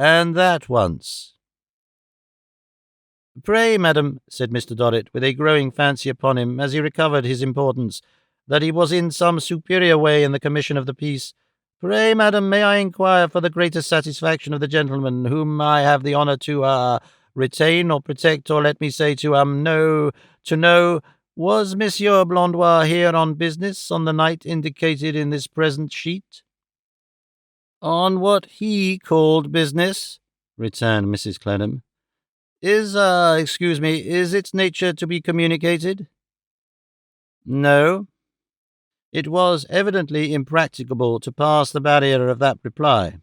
and that once." "Pray, madam," said Mr. Dorrit, with a growing fancy upon him, as he recovered his importance, that he was in some superior way in the commission of the peace, "pray, madam, may I inquire, for the greater satisfaction of the gentleman whom I have the honour to retain or protect, or let me say to know, was Monsieur Blondois here on business on the night indicated in this present sheet?" "On what he called business," returned Mrs. Clennam. Is its nature to be communicated?" "No." It was evidently impracticable to pass the barrier of that reply.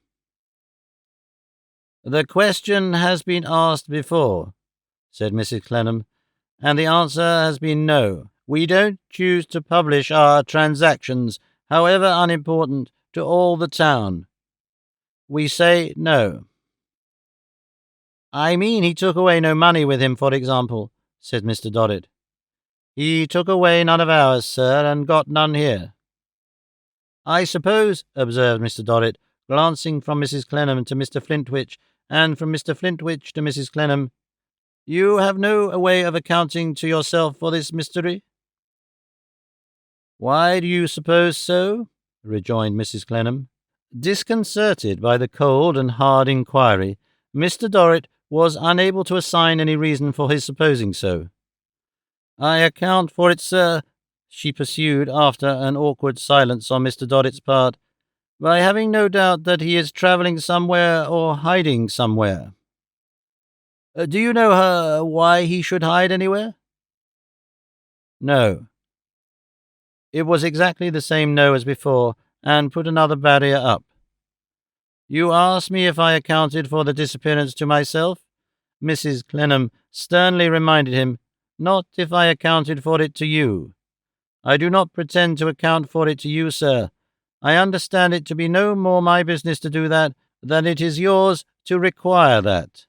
"The question has been asked before," said Mrs. Clennam, "and the answer has been no. We don't choose to publish our transactions, however unimportant, to all the town. We say no." "I mean he took away no money with him, for example," said Mr. Dorrit. "He took away none of ours, sir, and got none here." "I suppose," observed Mr. Dorrit, glancing from Mrs. Clennam to Mr. Flintwinch, and from Mr. Flintwinch to Mrs. Clennam, "you have no way of accounting to yourself for this mystery?" "Why do you suppose so?" rejoined Mrs. Clennam. Disconcerted by the cold and hard inquiry, Mr. Dorrit was unable to assign any reason for his supposing so. "I account for it, sir," she pursued, after an awkward silence on Mr. Dorrit's part, "by having no doubt that he is travelling somewhere or hiding somewhere." "Do you know why he should hide anywhere?" "No." It was exactly the same no as before, and put another barrier up. "You asked me if I accounted for the disappearance to myself," Mrs. Clennam sternly reminded him, "not if I accounted for it to you. I do not pretend to account for it to you, sir. I understand it to be no more my business to do that than it is yours to require that."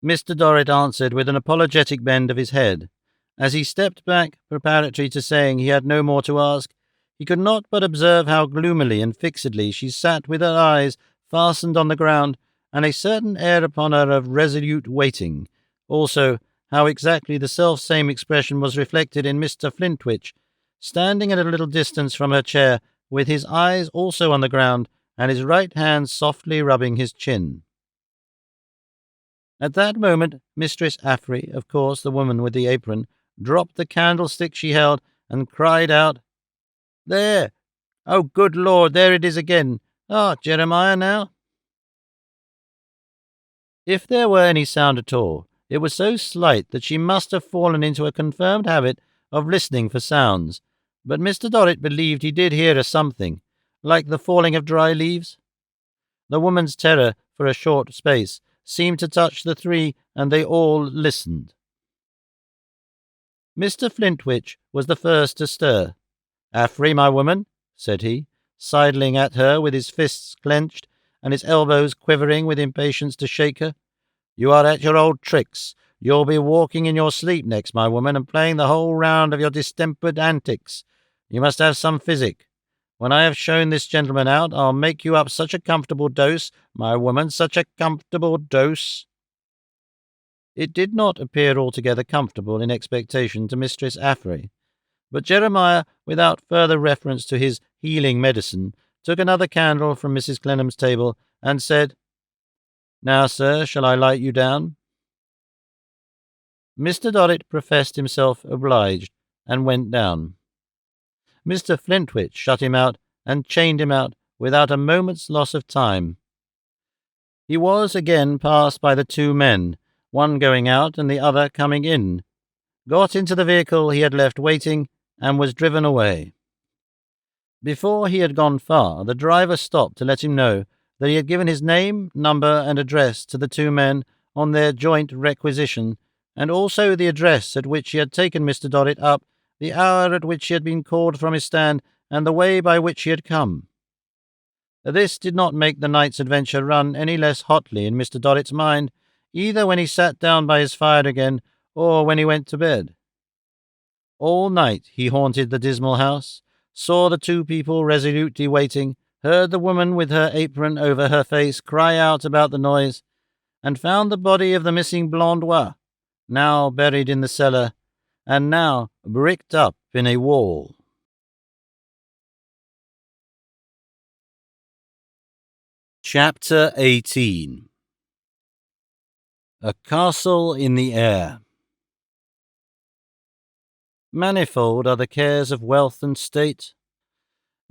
Mr. Dorrit answered with an apologetic bend of his head. As he stepped back, preparatory to saying he had no more to ask, he could not but observe how gloomily and fixedly she sat with her eyes fastened on the ground, and a certain air upon her of resolute waiting. Also, how exactly the self-same expression was reflected in Mr. Flintwinch, standing at a little distance from her chair, with his eyes also on the ground, and his right hand softly rubbing his chin. At that moment, Mistress Affery, of course the woman with the apron, dropped the candlestick she held, and cried out, "There! Oh, good Lord, there it is again! Jeremiah, now!" If there were any sound at all, it was so slight that she must have fallen into a confirmed habit of listening for sounds, but Mr. Dorrit believed he did hear a something, like the falling of dry leaves. The woman's terror, for a short space, seemed to touch the three, and they all listened. Mr. Flintwinch was the first to stir. "Affery, my woman," said he, sidling at her with his fists clenched, and his elbows quivering with impatience to shake her, "you are at your old tricks. You'll be walking in your sleep next, my woman, and playing the whole round of your distempered antics. You must have some physic. When I have shown this gentleman out, I'll make you up such a comfortable dose, my woman, such a comfortable dose." It did not appear altogether comfortable in expectation to Mistress Affery, but Jeremiah, without further reference to his healing medicine, took another candle from Mrs. Clennam's table, and said, "Now, sir, shall I light you down?" Mr. Dorrit professed himself obliged, and went down. Mr. Flintwinch shut him out, and chained him out, without a moment's loss of time. He was again passed by the two men, one going out and the other coming in, got into the vehicle he had left waiting, and was driven away. Before he had gone far, the driver stopped to let him know that he had given his name, number, and address to the two men on their joint requisition, and also the address at which he had taken Mr. Dorrit up, the hour at which he had been called from his stand, and the way by which he had come. This did not make the night's adventure run any less hotly in Mr. Dorrit's mind, either when he sat down by his fire again, or when he went to bed. All night he haunted the dismal house, saw the two people resolutely waiting, heard the woman with her apron over her face cry out about the noise, and found the body of the missing Blondois, now buried in the cellar, and now bricked up in a wall. Chapter 18. A Castle in the Air. Manifold are the cares of wealth and state.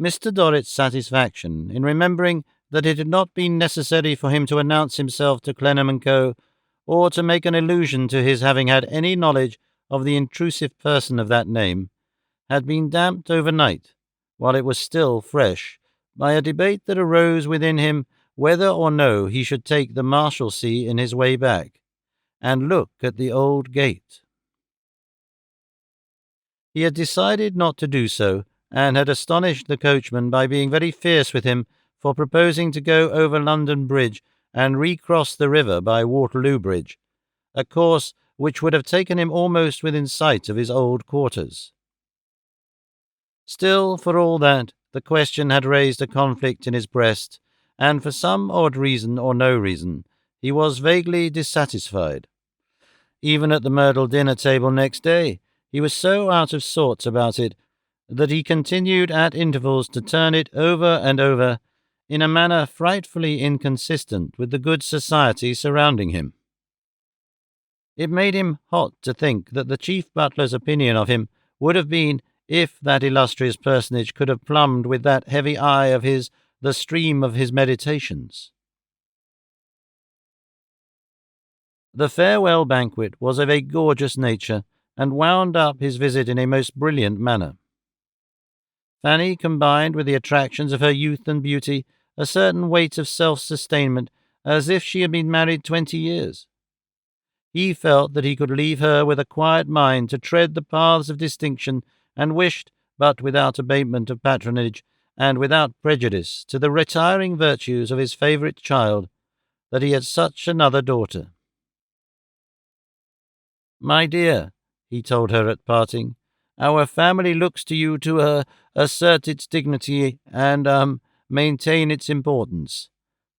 Mr. Dorrit's satisfaction in remembering that it had not been necessary for him to announce himself to Clennam & Co., or to make an allusion to his having had any knowledge of the intrusive person of that name, had been damped overnight, while it was still fresh, by a debate that arose within him whether or no he should take the Marshalsea in his way back, and look at the old gate. He had decided not to do so, and had astonished the coachman by being very fierce with him for proposing to go over London Bridge and recross the river by Waterloo Bridge, a course which would have taken him almost within sight of his old quarters. Still, for all that, the question had raised a conflict in his breast, and for some odd reason or no reason, he was vaguely dissatisfied. Even at the Myrtle dinner table next day, he was so out of sorts about it that he continued at intervals to turn it over and over in a manner frightfully inconsistent with the good society surrounding him. It made him hot to think that the chief butler's opinion of him would have been, if that illustrious personage could have plumbed with that heavy eye of his the stream of his meditations. The farewell banquet was of a gorgeous nature, and wound up his visit in a most brilliant manner. Fanny combined with the attractions of her youth and beauty a certain weight of self-sustainment, as if she had been married 20 years. He felt that he could leave her with a quiet mind to tread the paths of distinction, and wished, but without abatement of patronage, and without prejudice to the retiring virtues of his favourite child, that he had such another daughter. "My dear," he told her at parting, "our family looks to you to assert its dignity and maintain its importance.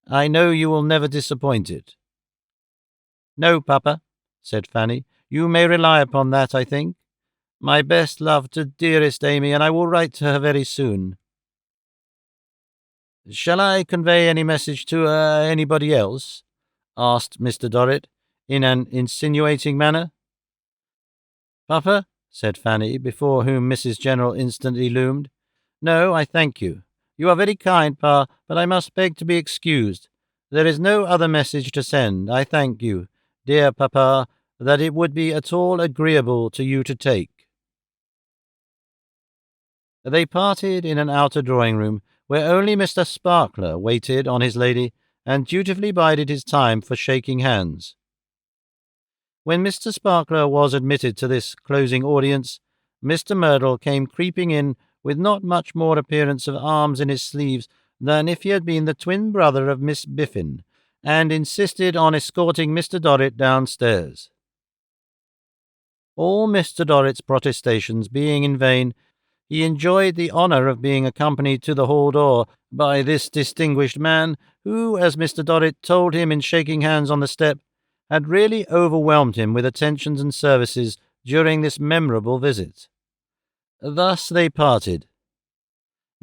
I know you will never disappoint it." "No, Papa," said Fanny. "You may rely upon that, I think. My best love to dearest Amy, and I will write to her very soon." "Shall I convey any message to anybody else?" asked Mr. Dorrit, in an insinuating manner. "Papa," said Fanny, before whom Mrs. General instantly loomed. "No, I thank you. You are very kind, Pa, but I must beg to be excused. There is no other message to send. I thank you, dear Papa, that it would be at all agreeable to you to take." They parted in an outer drawing-room, where only Mr. Sparkler waited on his lady, and dutifully bided his time for shaking hands. When Mr. Sparkler was admitted to this closing audience, Mr. Merdle came creeping in with not much more appearance of arms in his sleeves than if he had been the twin brother of Miss Biffin, and insisted on escorting Mr. Dorrit downstairs. All Mr. Dorrit's protestations being in vain, he enjoyed the honour of being accompanied to the hall door by this distinguished man, who, as Mr. Dorrit told him in shaking hands on the step, had really overwhelmed him with attentions and services during this memorable visit. Thus they parted.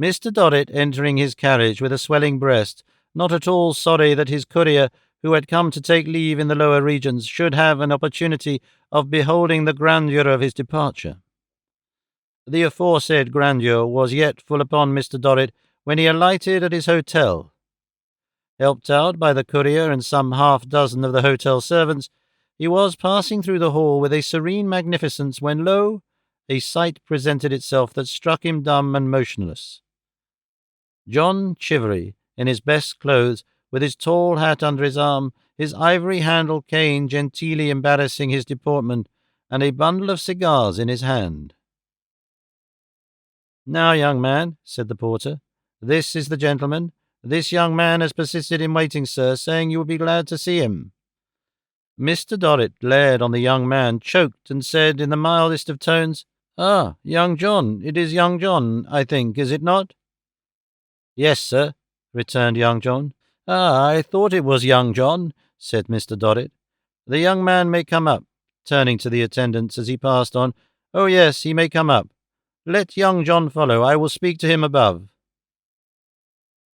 Mr. Dorrit entering his carriage with a swelling breast, not at all sorry that his courier, who had come to take leave in the lower regions, should have an opportunity of beholding the grandeur of his departure. The aforesaid grandeur was yet full upon Mr. Dorrit when he alighted at his hotel. Helped out by the courier and some half-dozen of the hotel servants, he was passing through the hall with a serene magnificence when, lo, a sight presented itself that struck him dumb and motionless. John Chivery, in his best clothes, with his tall hat under his arm, his ivory-handled cane genteelly embarrassing his deportment, and a bundle of cigars in his hand. "Now, young man," said the porter, "this is the gentleman. This young man has persisted in waiting, sir, saying you would be glad to see him." Mr. Dorrit glared on the young man, choked, and said in the mildest of tones, "Ah, young John, it is young John, I think, is it not?" "Yes, sir," returned young John. "Ah, I thought it was young John," said Mr. Dorrit. "The young man may come up," turning to the attendants as he passed on. "Oh, yes, he may come up. Let young John follow. I will speak to him above."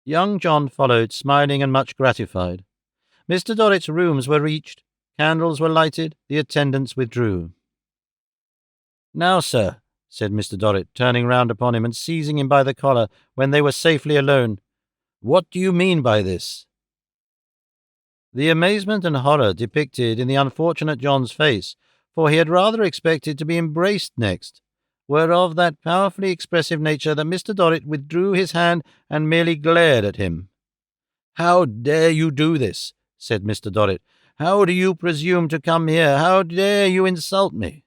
Young John followed, smiling and much gratified. Mr. Dorrit's rooms were reached, candles were lighted, the attendants withdrew. "Now, sir," said Mr. Dorrit, turning round upon him and seizing him by the collar when they were safely alone, "what do you mean by this?" The amazement and horror depicted in the unfortunate John's face, for he had rather expected to be embraced next, were of that powerfully expressive nature that Mr. Dorrit withdrew his hand and merely glared at him. "How dare you do this?" said Mr. Dorrit. "How do you presume to come here? How dare you insult me?"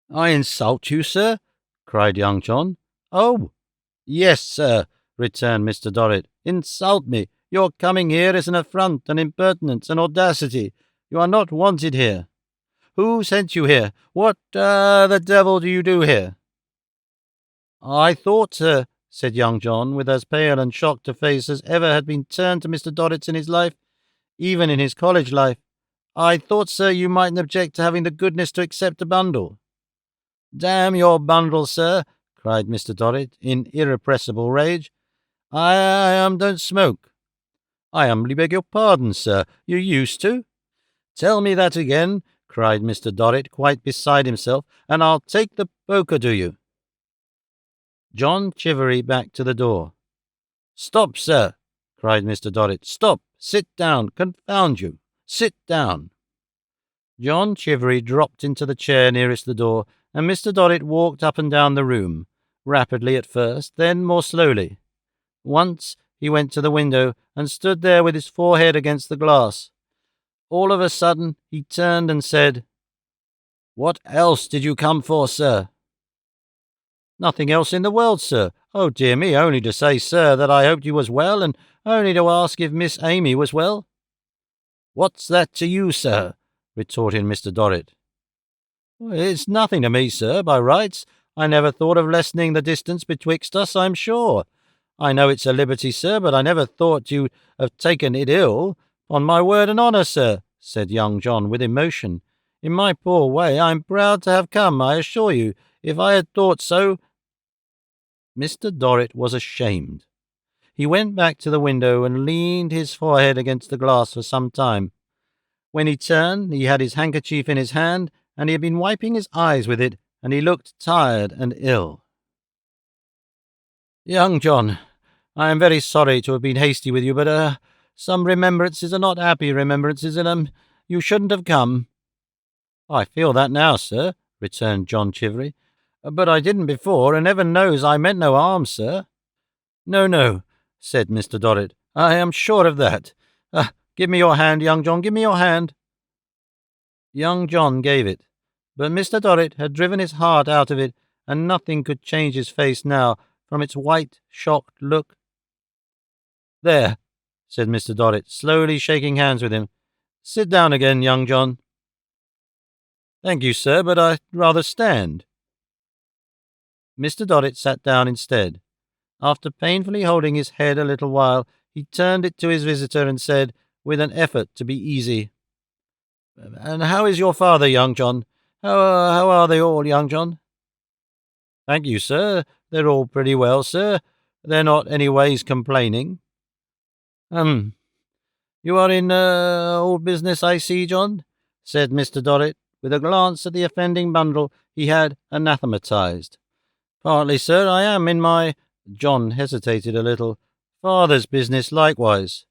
"I insult you, sir?" cried young John. "Oh, yes, sir," returned Mr. Dorrit. "Insult me. Your coming here is an affront, an impertinence, an audacity. You are not wanted here. Who sent you here? What the devil do you do here?" "I thought, sir," said young John, with as pale and shocked a face as ever had been turned to Mr. Dorrit's in his life, even in his college life, "I thought, sir, you mightn't object to having the goodness to accept a bundle." "Damn your bundle, sir!" cried Mr. Dorrit, in irrepressible rage. I don't smoke." "I humbly beg your pardon, sir. You used to?" "Tell me that again," cried Mr. Dorrit, quite beside himself, "and I'll take the poker to you." John Chivery backed to the door. "Stop, sir!" cried Mr. Dorrit. "Stop! Sit down! Confound you! Sit down!" John Chivery dropped into the chair nearest the door, and Mr. Dorrit walked up and down the room, rapidly at first, then more slowly. Once he went to the window and stood there with his forehead against the glass. All of a sudden he turned and said, "What else did you come for, sir?" "Nothing else in the world, sir. Oh, dear me, only to say, sir, that I hoped you was well, and only to ask if Miss Amy was well." "What's that to you, sir?" retorted Mr. Dorrit. "It's nothing to me, sir, by rights. I never thought of lessening the distance betwixt us, I'm sure. I know it's a liberty, sir, but I never thought you'd have taken it ill. On my word and honour, sir," said young John with emotion. "In my poor way, I'm proud to have come, I assure you. If I had thought so—" Mr. Dorrit was ashamed. He went back to the window and leaned his forehead against the glass for some time. When he turned, he had his handkerchief in his hand, and he had been wiping his eyes with it, and he looked tired and ill. "Young John, I am very sorry to have been hasty with you, but some remembrances are not happy remembrances, and you shouldn't have come." "I feel that now, sir," returned John Chivery, "but I didn't before, and heaven knows I meant no harm, sir." "No, no," said Mr. Dorrit. "I am sure of that. Give me your hand, young John, give me your hand." Young John gave it, but Mr. Dorrit had driven his heart out of it, and nothing could change his face now from its white, shocked look. "There," said Mr. Dorrit, slowly shaking hands with him. "Sit down again, young John." "Thank you, sir, but I'd rather stand." Mr. Dorrit sat down instead. After painfully holding his head a little while, he turned it to his visitor and said, with an effort to be easy, "And how is your father, young John? How are they all, young John?" "Thank you, sir. They're all pretty well, sir. They're not anyways complaining." You are in old business, I see, John," said Mr. Dorrit, with a glance at the offending bundle he had anathematized. "Partly, sir, I am in my—" John hesitated a little. "Father's business likewise."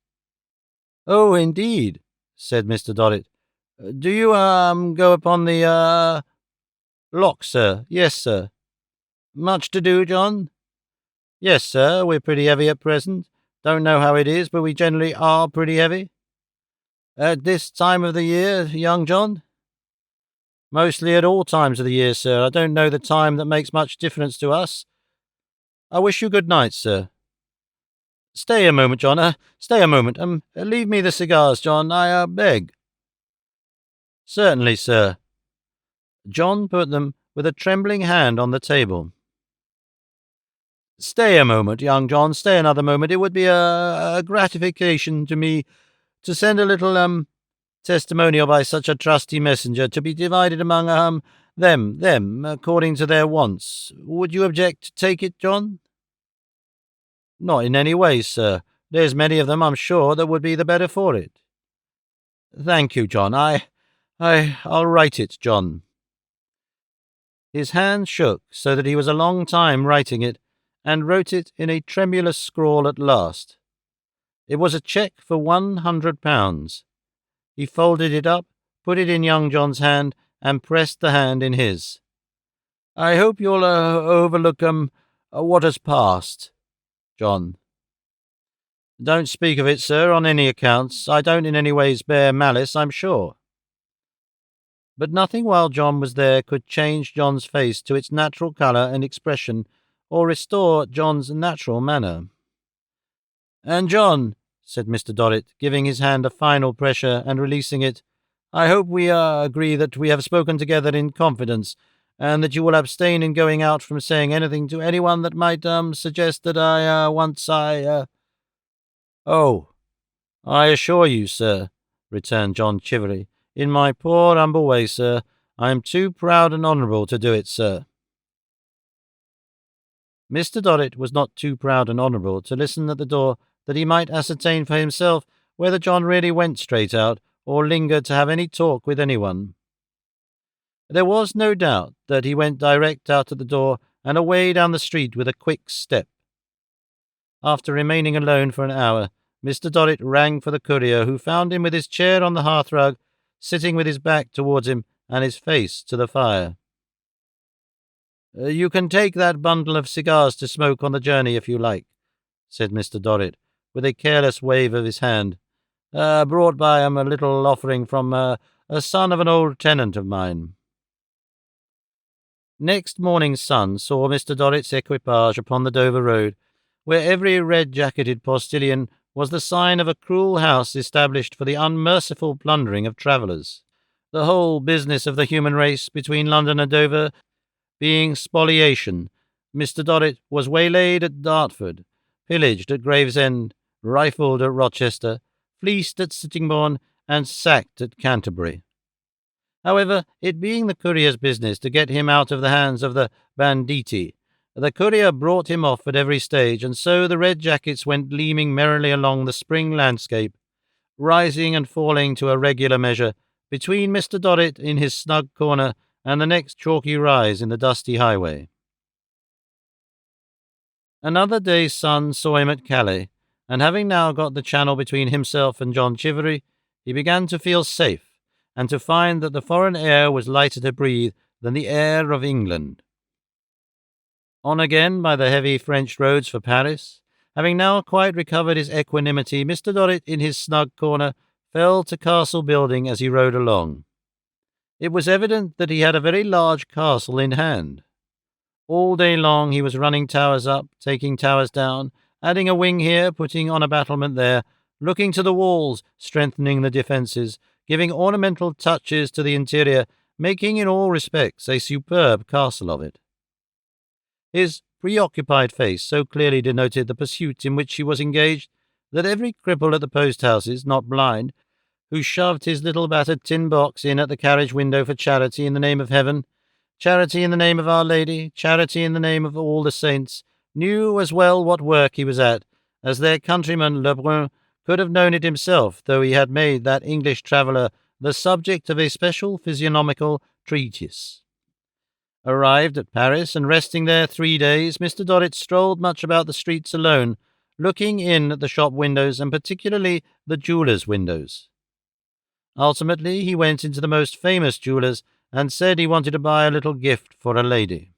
"Oh, indeed," said Mr. Dorrit. "Do you go upon the lock, sir?" "Yes, sir." "Much to do, John?" "Yes, sir, we're pretty heavy at present. Don't know how it is, but we generally are pretty heavy." "At this time of the year, young John?" "Mostly at all times of the year, sir. I don't know the time that makes much difference to us. I wish you good night, sir." "Stay a moment, John. Stay a moment. Leave me the cigars, John, I beg." "Certainly, sir." John put them with a trembling hand on the table. Stay a moment, young John, stay another moment. It would be a gratification to me to send a little, testimonial by such a trusty messenger, to be divided among, them, according to their wants. Would you object to take it, John? Not in any way, sir. There's many of them, I'm sure, that would be the better for it. Thank you, John. I'll write it, John. His hand shook so that he was a long time writing it, and wrote it in a tremulous scrawl at last. It was a cheque for £100. He folded it up, put it in young John's hand, and pressed the hand in his. I hope you'll overlook what has passed, John. Don't speak of it, sir, on any accounts. I don't in any ways bear malice, I'm sure. But nothing while John was there could change John's face to its natural colour and expression, or restore John's natural manner. And John, said Mr. Dorrit, giving his hand a final pressure and releasing it, I hope we agree that we have spoken together in confidence, and that you will abstain in going out from saying anything to anyone that might suggest that Oh, I assure you, sir, returned John Chivery, in my poor humble way, sir, I am too proud and honourable to do it, sir. Mr. Dorrit was not too proud and honourable to listen at the door that he might ascertain for himself whether John really went straight out or lingered to have any talk with anyone. There was no doubt that he went direct out at the door and away down the street with a quick step. After remaining alone for an hour, Mr. Dorrit rang for the courier, who found him with his chair on the hearthrug, sitting with his back towards him and his face to the fire. You can take that bundle of cigars to smoke on the journey if you like, said Mr. Dorrit, with a careless wave of his hand. Brought by a little offering from a son of an old tenant of mine. Next morning's sun saw Mr. Dorrit's equipage upon the Dover road, where every red-jacketed postilion was the sign of a cruel house established for the unmerciful plundering of travellers. The whole business of the human race between London and Dover being spoliation, Mr. Dorrit was waylaid at Dartford, pillaged at Gravesend, rifled at Rochester, fleeced at Sittingbourne, and sacked at Canterbury. However, it being the courier's business to get him out of the hands of the banditti, the courier brought him off at every stage, and so the red jackets went gleaming merrily along the spring landscape, rising and falling to a regular measure, between Mr. Dorrit in his snug corner and the next chalky rise in the dusty highway. Another day's sun saw him at Calais, and having now got the channel between himself and John Chivery, he began to feel safe, and to find that the foreign air was lighter to breathe than the air of England. On again by the heavy French roads for Paris, having now quite recovered his equanimity, Mr. Dorrit, in his snug corner, fell to castle building as he rode along. It was evident that he had a very large castle in hand. All day long he was running towers up, taking towers down, adding a wing here, putting on a battlement there, looking to the walls, strengthening the defences, giving ornamental touches to the interior, making in all respects a superb castle of it. His preoccupied face so clearly denoted the pursuit in which he was engaged that every cripple at the post-houses, not blind, who shoved his little battered tin box in at the carriage window for charity in the name of heaven, charity in the name of Our Lady, charity in the name of all the saints, knew as well what work he was at, as their countryman Lebrun could have known it himself, though he had made that English traveller the subject of a special physiognomical treatise. Arrived at Paris, and resting there 3 days, Mr. Dorrit strolled much about the streets alone, looking in at the shop windows, and particularly the jewellers' windows. Ultimately, he went into the most famous jeweller's, and said he wanted to buy a little gift for a lady.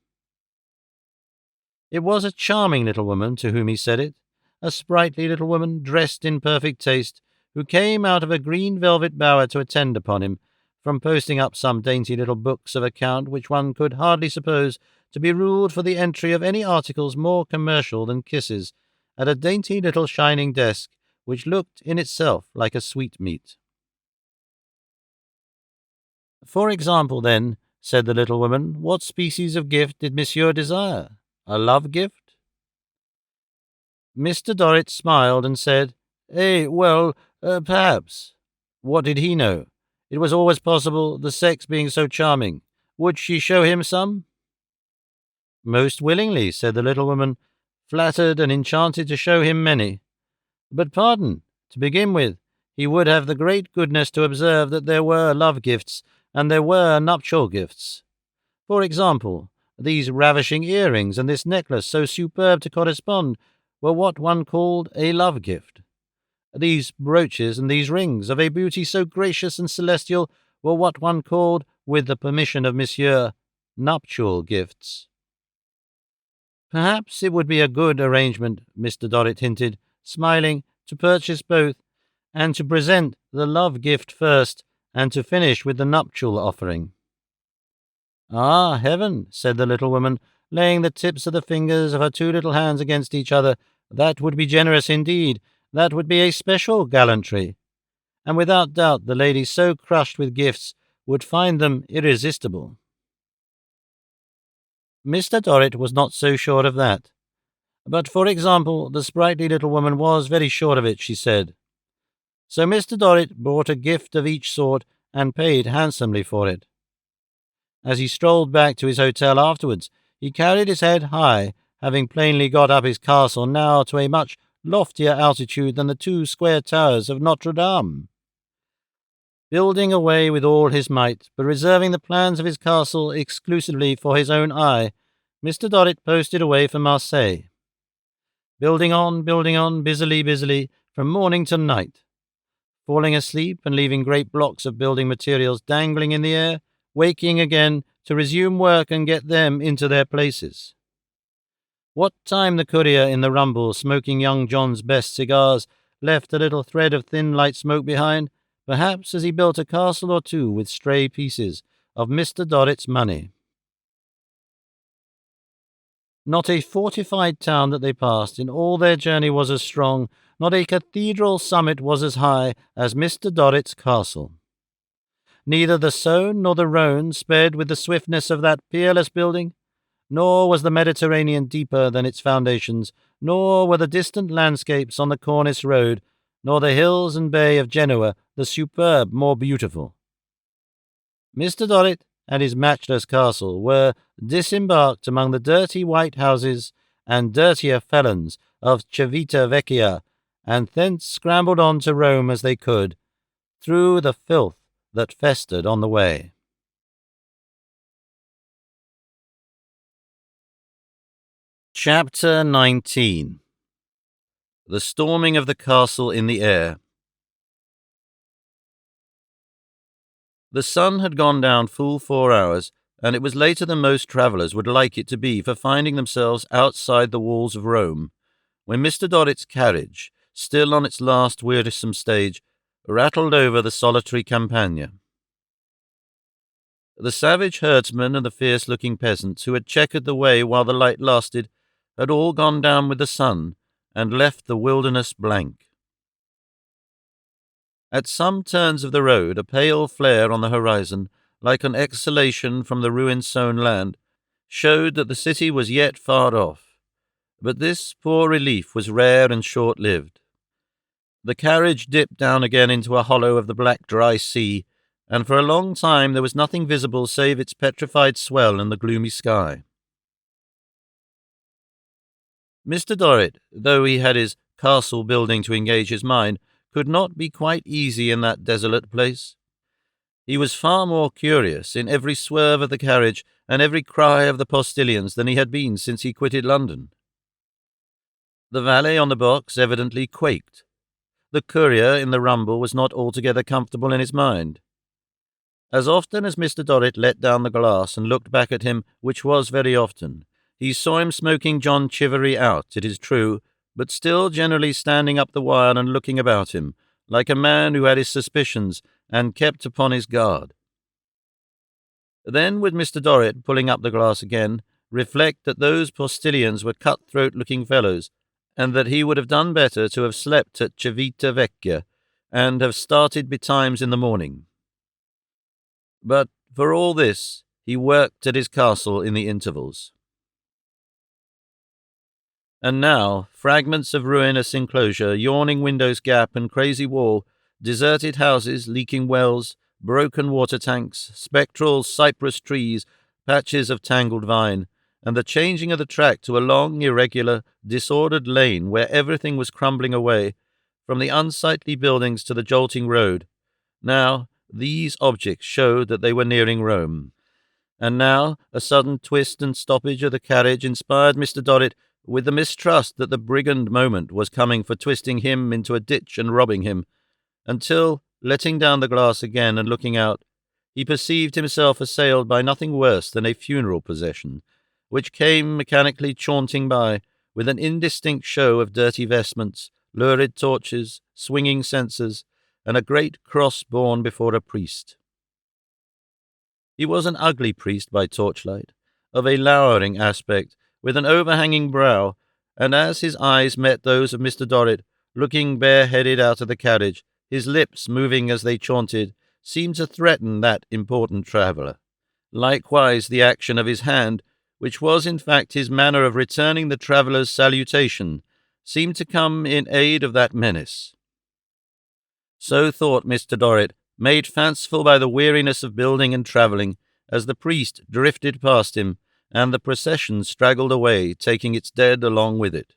It was a charming little woman to whom he said it, a sprightly little woman, dressed in perfect taste, who came out of a green velvet bower to attend upon him, from posting up some dainty little books of account which one could hardly suppose to be ruled for the entry of any articles more commercial than kisses, at a dainty little shining desk which looked in itself like a sweetmeat. For example, then, said the little woman, what species of gift did monsieur desire? A love gift? Mr. Dorrit smiled and said, perhaps. What did he know? It was always possible, the sex being so charming. Would she show him some? Most willingly, said the little woman, flattered and enchanted to show him many. But pardon, to begin with, he would have the great goodness to observe that there were love gifts, and there were nuptial gifts. For example, these ravishing earrings and this necklace so superb to correspond were what one called a love gift. These brooches and these rings of a beauty so gracious and celestial were what one called, with the permission of Monsieur, nuptial gifts. Perhaps it would be a good arrangement, Mr. Dorrit hinted, smiling, to purchase both, and to present the love gift first, and to finish with the nuptial offering. Ah, heaven, said the little woman, laying the tips of the fingers of her two little hands against each other, that would be generous indeed. That would be a special gallantry. And without doubt the lady so crushed with gifts would find them irresistible. Mr. Dorrit was not so sure of that. But, for example, the sprightly little woman was very sure of it, she said. So Mr. Dorrit bought a gift of each sort and paid handsomely for it. As he strolled back to his hotel afterwards, he carried his head high, having plainly got up his castle now to a much loftier altitude than the 2 square towers of Notre Dame. Building away with all his might, but reserving the plans of his castle exclusively for his own eye, Mr. Dorrit posted away for Marseille. Building on, busily, from morning to night. Falling asleep and leaving great blocks of building materials dangling in the air, waking again to resume work and get them into their places. What time the courier in the rumble, smoking young John's best cigars, left a little thread of thin light smoke behind, perhaps as he built a castle or two with stray pieces of Mr. Dorrit's money. Not a fortified town that they passed in all their journey was as strong, not a cathedral summit was as high as Mr. Dorrit's castle. Neither the Saône nor the Rhône sped with the swiftness of that peerless building, nor was the Mediterranean deeper than its foundations, nor were the distant landscapes on the Cornice road, nor the hills and bay of Genoa the superb more beautiful. Mr. Dorrit and his matchless castle were disembarked among the dirty white houses and dirtier felons of Civita Vecchia, and thence scrambled on to Rome as they could, through the filth that festered on the way. Chapter 19. The Storming of the Castle in the Air. The sun had gone down full 4 hours, and it was later than most travellers would like it to be for finding themselves outside the walls of Rome, when Mr. Dorrit's carriage, still on its last wearisome stage, rattled over the solitary Campagna. The savage herdsmen and the fierce-looking peasants who had checkered the way while the light lasted had all gone down with the sun and left the wilderness blank. At some turns of the road, a pale flare on the horizon, like an exhalation from the ruin-sown land, showed that the city was yet far off. But this poor relief was rare and short-lived. The carriage dipped down again into a hollow of the black dry sea, and for a long time there was nothing visible save its petrified swell and the gloomy sky. Mr. Dorrit, though he had his castle building to engage his mind, could not be quite easy in that desolate place. He was far more curious in every swerve of the carriage and every cry of the postilions than he had been since he quitted London. The valet on the box evidently quaked. The courier in the rumble was not altogether comfortable in his mind. As often as Mr. Dorrit let down the glass and looked back at him, which was very often, he saw him smoking John Chivery out, it is true, but still generally standing up the while and looking about him, like a man who had his suspicions and kept upon his guard. Then would Mr. Dorrit, pulling up the glass again, reflect that those postilions were cut-throat-looking fellows, and that he would have done better to have slept at Civita Vecchia, and have started betimes in the morning. But for all this, he worked at his castle in the intervals. And now, fragments of ruinous enclosure, yawning windows gap and crazy wall, deserted houses, leaking wells, broken water tanks, spectral cypress trees, patches of tangled vine, and the changing of the track to a long, irregular, disordered lane where everything was crumbling away, from the unsightly buildings to the jolting road. Now, these objects showed that they were nearing Rome. And now, a sudden twist and stoppage of the carriage inspired Mr. Dorrit with the mistrust that the brigand moment was coming for twisting him into a ditch and robbing him, until, letting down the glass again and looking out, he perceived himself assailed by nothing worse than a funeral procession, which came mechanically chaunting by, with an indistinct show of dirty vestments, lurid torches, swinging censers, and a great cross borne before a priest. He was an ugly priest by torchlight, of a lowering aspect, with an overhanging brow, and as his eyes met those of Mr. Dorrit, looking bareheaded out of the carriage, his lips, moving as they chaunted, seemed to threaten that important traveller. Likewise the action of his hand, which was in fact his manner of returning the traveller's salutation, seemed to come in aid of that menace. So thought Mr. Dorrit, made fanciful by the weariness of building and travelling, as the priest drifted past him, and the procession straggled away, taking its dead along with it.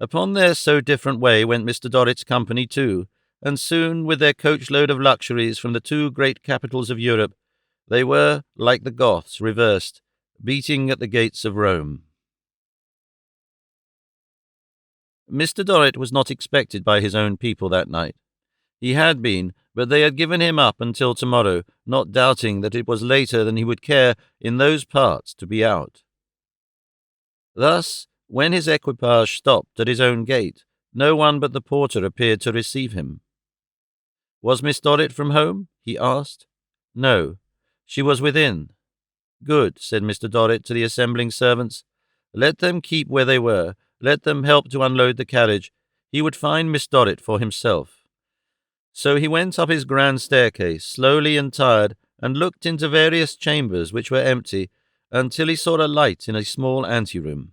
Upon their so different way went Mr. Dorrit's company too, and soon, with their coachload of luxuries from the two great capitals of Europe, they were, like the Goths, reversed, beating at the gates of Rome. Mr. Dorrit was not expected by his own people that night. He had been, but they had given him up until tomorrow, not doubting that it was later than he would care in those parts to be out. Thus, when his equipage stopped at his own gate, no one but the porter appeared to receive him. Was Miss Dorrit from home? He asked. No, she was within. Good, said Mr. Dorrit to the assembling servants. Let them keep where they were. Let them help to unload the carriage. He would find Miss Dorrit for himself. So he went up his grand staircase, slowly and tired, and looked into various chambers which were empty, until he saw a light in a small anteroom.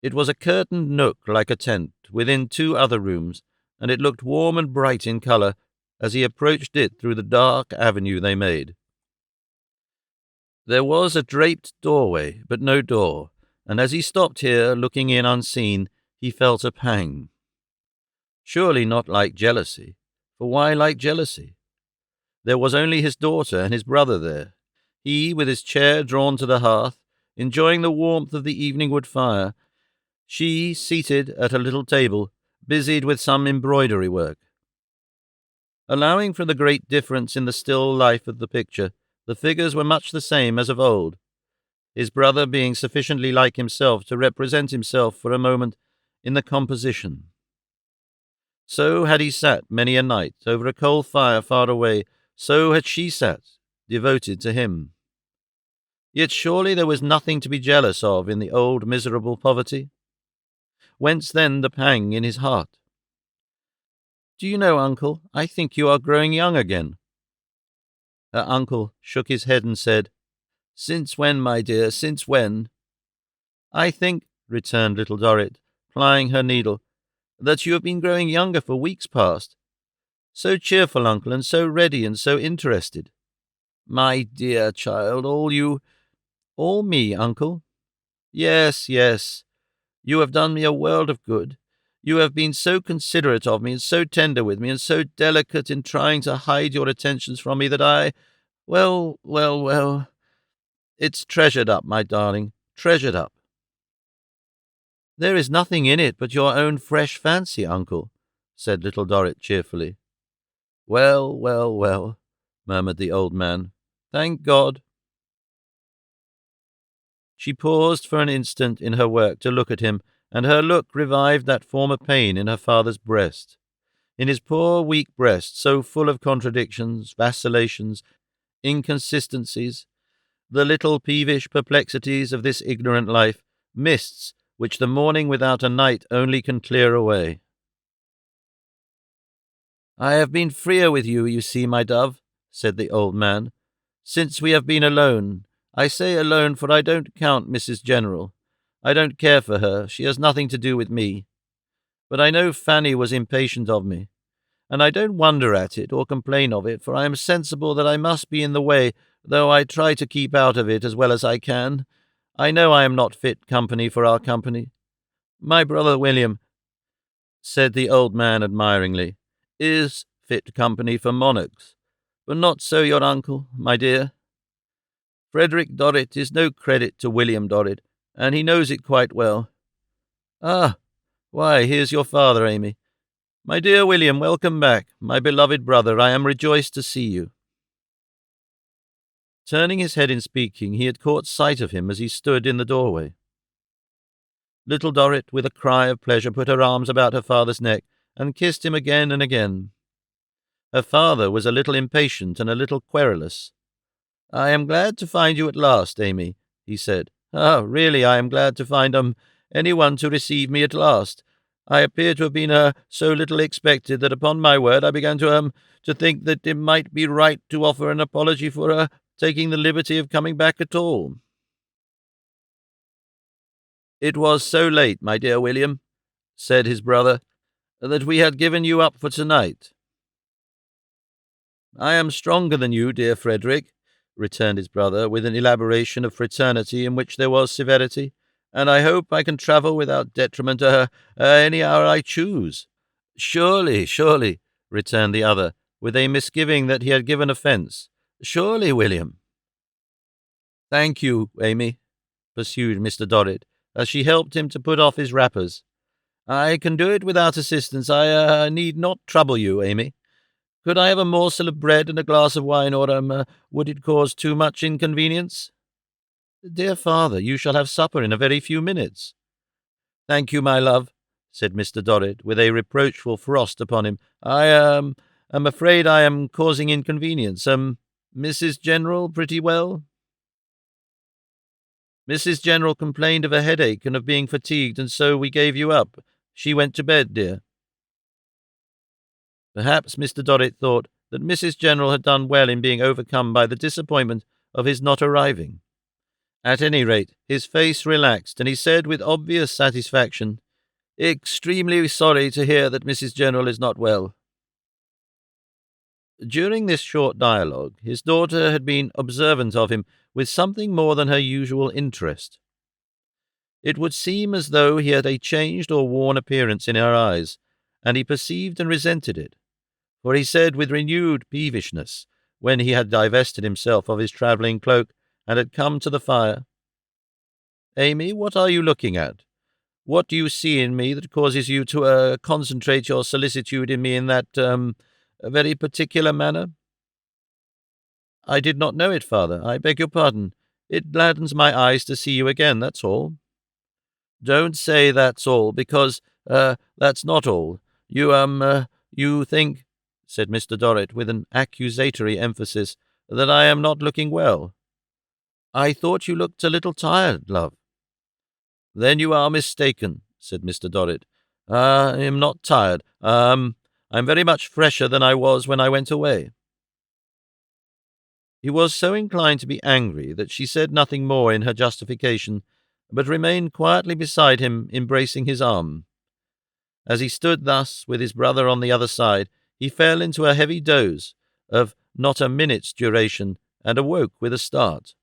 It was a curtained nook like a tent, within two other rooms, and it looked warm and bright in colour as he approached it through the dark avenue they made. There was a draped doorway, but no door, and as he stopped here, looking in unseen, he felt a pang. Surely not like jealousy, for why like jealousy? There was only his daughter and his brother there, he with his chair drawn to the hearth, enjoying the warmth of the evening wood fire, she seated at a little table, busied with some embroidery work. Allowing for the great difference in the still life of the picture, the figures were much the same as of old, his brother being sufficiently like himself to represent himself for a moment in the composition. So had he sat many a night over a coal fire far away, so had she sat, devoted to him. Yet surely there was nothing to be jealous of in the old miserable poverty. Whence then the pang in his heart? Do you know, uncle, I think you are growing young again. Her uncle shook his head and said, Since when, my dear, since when? I think, returned little Dorrit, plying her needle, that you have been growing younger for weeks past. So cheerful, uncle, and so ready and so interested. My dear child, all me, uncle. Yes, yes, you have done me a world of good. You have been so considerate of me and so tender with me and so delicate in trying to hide your attentions from me that well, it's treasured up, my darling, treasured up. There is nothing in it but your own fresh fancy, uncle, said little Dorrit cheerfully. Well, murmured the old man. Thank God. She paused for an instant in her work to look at him, and her look revived that former pain in her father's breast. In his poor, weak breast, so full of contradictions, vacillations, inconsistencies, the little peevish perplexities of this ignorant life, mists which the morning without a night only can clear away. I have been freer with you, you see, my dove, said the old man, since we have been alone. I say alone, for I don't count Mrs. General. I don't care for her. She has nothing to do with me. But I know Fanny was impatient of me, and I don't wonder at it or complain of it, for I am sensible that I must be in the way, though I try to keep out of it as well as I can. I know I am not fit company for our company. My brother William, said the old man admiringly, is fit company for monarchs, but not so your uncle, my dear. Frederick Dorrit is no credit to William Dorrit, and he knows it quite well. Ah, why, here's your father, Amy. My dear William, welcome back. My beloved brother, I am rejoiced to see you. Turning his head in speaking, he had caught sight of him as he stood in the doorway. Little Dorrit, with a cry of pleasure, put her arms about her father's neck and kissed him again and again. Her father was a little impatient and a little querulous. "I am glad to find you at last, Amy," he said. "Ah, really, I am glad to find anyone to receive me at last. I appear to have been so little expected that upon my word I began to think that it might be right to offer an apology for taking the liberty of coming back at all." "It was so late, my dear William," said his brother, "that we had given you up for tonight." "I am stronger than you, dear Frederick," returned his brother, with an elaboration of fraternity in which there was severity, "and I hope I can travel without detriment any hour I choose." "Surely, surely," returned the other, with a misgiving that he had given offence. "Surely, William." "Thank you, Amy," pursued Mr. Dorrit, as she helped him to put off his wrappers. "I can do it without assistance. I need not trouble you, Amy. Could I have a morsel of bread and a glass of wine, or would it cause too much inconvenience?" "Dear father, you shall have supper in a very few minutes." "Thank you, my love," said Mr. Dorrit, with a reproachful frost upon him. "I am afraid I am causing inconvenience. Mrs. General pretty well?" "Mrs. General complained of a headache and of being fatigued, and so we gave you up. She went to bed, dear." Perhaps Mr. Dorrit thought that Mrs. General had done well in being overcome by the disappointment of his not arriving. At any rate, his face relaxed, and he said with obvious satisfaction, "Extremely sorry to hear that Mrs. General is not well." During this short dialogue, his daughter had been observant of him with something more than her usual interest. It would seem as though he had a changed or worn appearance in her eyes, and he perceived and resented it. For he said with renewed peevishness, when he had divested himself of his travelling cloak and had come to the fire, "Amy, what are you looking at? What do you see in me that causes you to concentrate your solicitude in me in that very particular manner?" "I did not know it, father. I beg your pardon. It gladdens my eyes to see you again, that's all." "Don't say that's all, because that's not all. You think," said Mr. Dorrit, with an accusatory emphasis, "that I am not looking well." "I thought you looked a little tired, love." "Then you are mistaken," said Mr. Dorrit. "I am not tired. I'm very much fresher than I was when I went away." He was so inclined to be angry that she said nothing more in her justification, but remained quietly beside him, embracing his arm. As he stood thus, with his brother on the other side, he fell into a heavy doze, of not a minute's duration, and awoke with a start.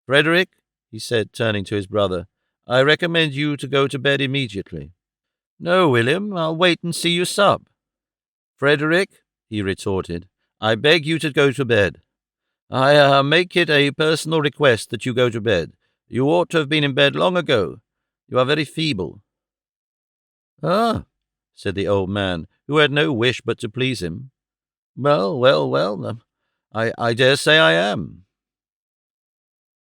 "Frederick," he said, turning to his brother, "I recommend you to go to bed immediately." "No, William, I'll wait and see you sup." "Frederick," he retorted, "I beg you to go to bed. I make it a personal request that you go to bed. You ought to have been in bed long ago. You are very feeble." "Ah," said the old man, who had no wish but to please him. "Well, well, well, I dare say I am."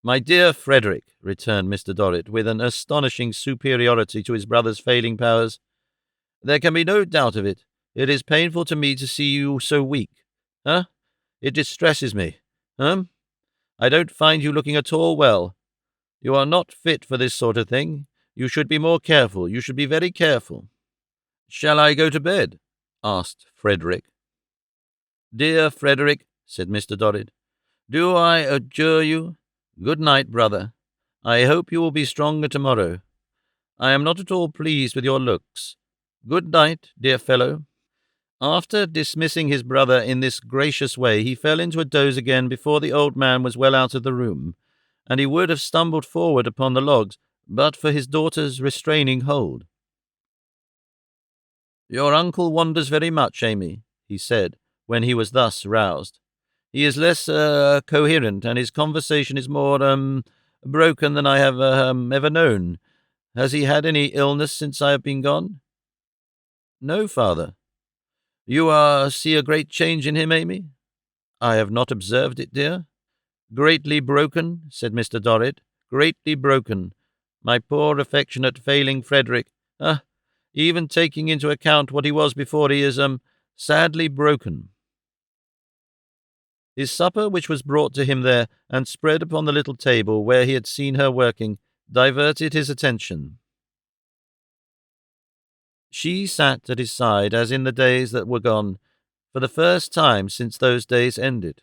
"My dear Frederick," returned Mr. Dorrit, with an astonishing superiority to his brother's failing powers, "there can be no doubt of it. It is painful to me to see you so weak. It distresses me. I don't find you looking at all well. You are not fit for this sort of thing. You should be more careful. You should be very careful." "Shall I go to bed?" asked Frederick. "Dear Frederick," said Mr. Dorrit, "do I adjure you? Good night, brother. I hope you will be stronger tomorrow. I am not at all pleased with your looks. Good night, dear fellow." After dismissing his brother in this gracious way, he fell into a doze again before the old man was well out of the room, and he would have stumbled forward upon the logs but for his daughter's restraining hold. "Your uncle wanders very much, Amy," he said, when he was thus roused. "He is less coherent, and his conversation is more broken than I have ever known. Has he had any illness since I have been gone?" "No, father." "You see a great change in him, Amy?" "I have not observed it, dear." "Greatly broken," said Mr. Dorrit. "Greatly broken. My poor affectionate failing Frederick. Even taking into account what he was before, he is sadly broken." His supper, which was brought to him there, and spread upon the little table where he had seen her working, diverted his attention. She sat at his side as in the days that were gone, for the first time since those days ended.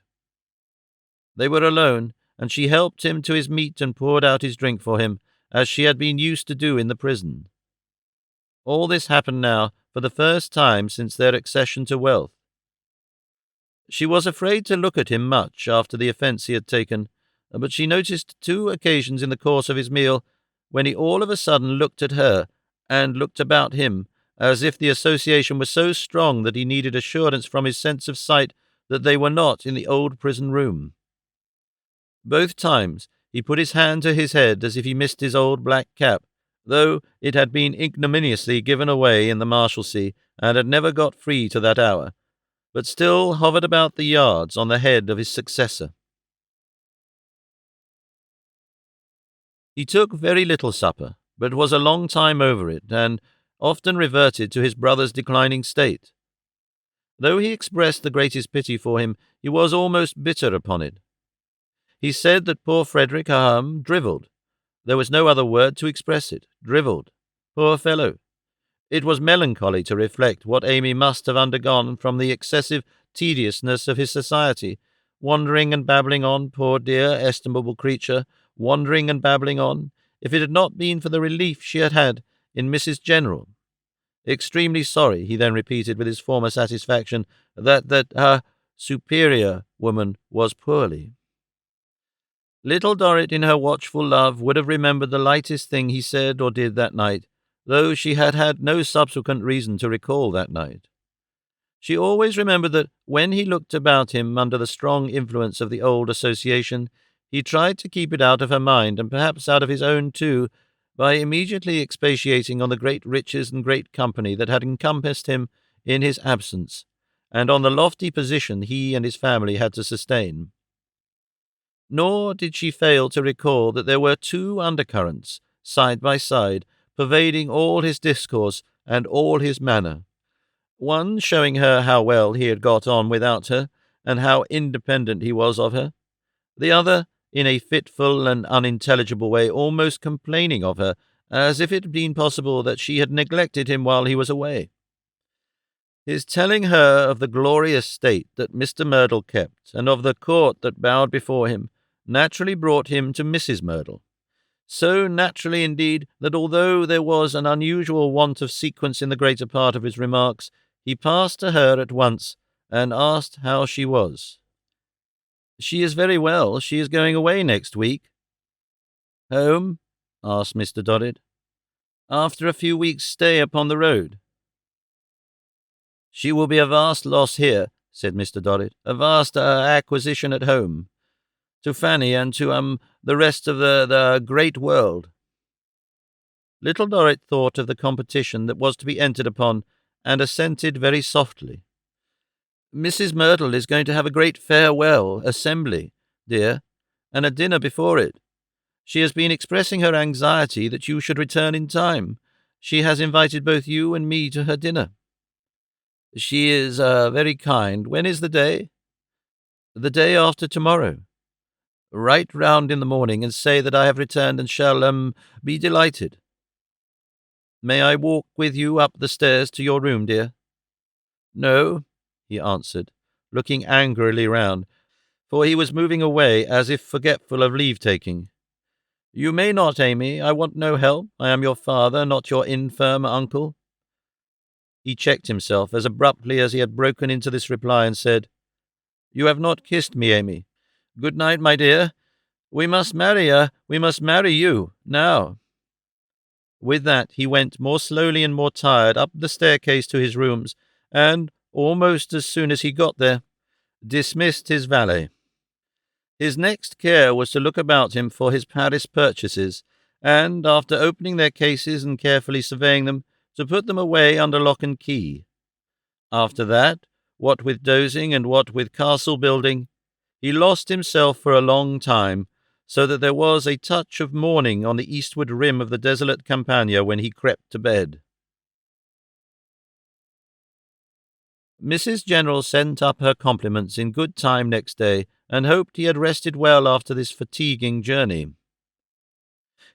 They were alone, and she helped him to his meat and poured out his drink for him, as she had been used to do in the prison. All this happened now for the first time since their accession to wealth. She was afraid to look at him much after the offence he had taken, but she noticed 2 occasions in the course of his meal when he all of a sudden looked at her and looked about him, as if the association was so strong that he needed assurance from his sense of sight that they were not in the old prison room. Both times he put his hand to his head as if he missed his old black cap, though it had been ignominiously given away in the Marshalsea and had never got free to that hour, but still hovered about the yards on the head of his successor. He took very little supper, but was a long time over it, and often reverted to his brother's declining state. Though he expressed the greatest pity for him, he was almost bitter upon it. He said that poor Frederick drivelled. There was no other word to express it. Drivelled. Poor fellow! It was melancholy to reflect what Amy must have undergone from the excessive tediousness of his society, wandering and babbling on, poor dear estimable creature, wandering and babbling on, if it had not been for the relief she had had in Mrs. General. Extremely sorry, he then repeated with his former satisfaction, that her superior woman was poorly. Little Dorrit, in her watchful love, would have remembered the lightest thing he said or did that night, though she had had no subsequent reason to recall that night. She always remembered that when he looked about him under the strong influence of the old association, he tried to keep it out of her mind, and perhaps out of his own too, by immediately expatiating on the great riches and great company that had encompassed him in his absence, and on the lofty position he and his family had to sustain. Nor did she fail to recall that there were 2 undercurrents, side by side, pervading all his discourse and all his manner. One showing her how well he had got on without her, and how independent he was of her. The other, in a fitful and unintelligible way, almost complaining of her, as if it had been possible that she had neglected him while he was away. His telling her of the glorious state that Mr. Merdle kept, and of the court that bowed before him, naturally brought him to Mrs. Merdle. So naturally, indeed, that although there was an unusual want of sequence in the greater part of his remarks, he passed to her at once, and asked how she was. "She is very well. She is going away next week." "Home?" asked Mr. Dorrit. "After a few weeks' stay upon the road." "She will be a vast loss here," said Mr. Dorrit, "a vast acquisition at home, to Fanny and to the rest of the great world." Little Dorrit thought of the competition that was to be entered upon, and assented very softly. "Mrs. Merdle is going to have a great farewell assembly, dear, and a dinner before it. She has been expressing her anxiety that you should return in time. She has invited both you and me to her dinner." "She is very kind. When is the day?" "The day after tomorrow." "Write round in the morning and say that I have returned and shall be delighted." "May I walk with you up the stairs to your room, dear?" "No," he answered, looking angrily round, for he was moving away as if forgetful of leave-taking. You may not, Amy. I want no help. I am your father, not your infirm uncle. He checked himself as abruptly as he had broken into this reply and said, You have not kissed me, Amy. Good night, my dear. We must marry you, now. With that, he went more slowly and more tired up the staircase to his rooms, and, almost as soon as he got there, dismissed his valet. His next care was to look about him for his Paris purchases, and, after opening their cases and carefully surveying them, to put them away under lock and key. After that, what with dozing and what with castle building, he lost himself for a long time, so that there was a touch of morning on the eastward rim of the desolate Campagna when he crept to bed. Mrs. General sent up her compliments in good time next day, and hoped he had rested well after this fatiguing journey.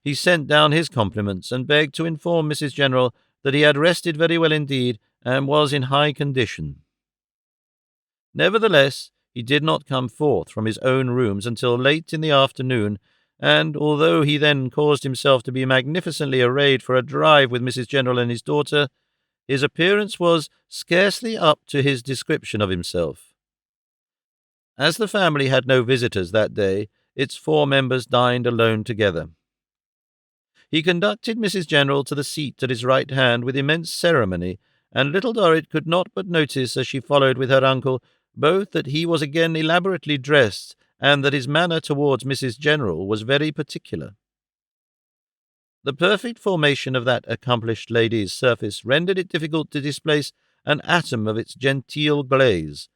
He sent down his compliments, and begged to inform Mrs. General that he had rested very well indeed, and was in high condition. Nevertheless, he did not come forth from his own rooms until late in the afternoon, and although he then caused himself to be magnificently arrayed for a drive with Mrs. General and his daughter, his appearance was scarcely up to his description of himself. As the family had no visitors that day, its 4 members dined alone together. He conducted Mrs. General to the seat at his right hand with immense ceremony, and little Dorrit could not but notice, as she followed with her uncle, both that he was again elaborately dressed, and that his manner towards Mrs. General was very particular. The perfect formation of that accomplished lady's surface rendered it difficult to displace an atom of its genteel glaze,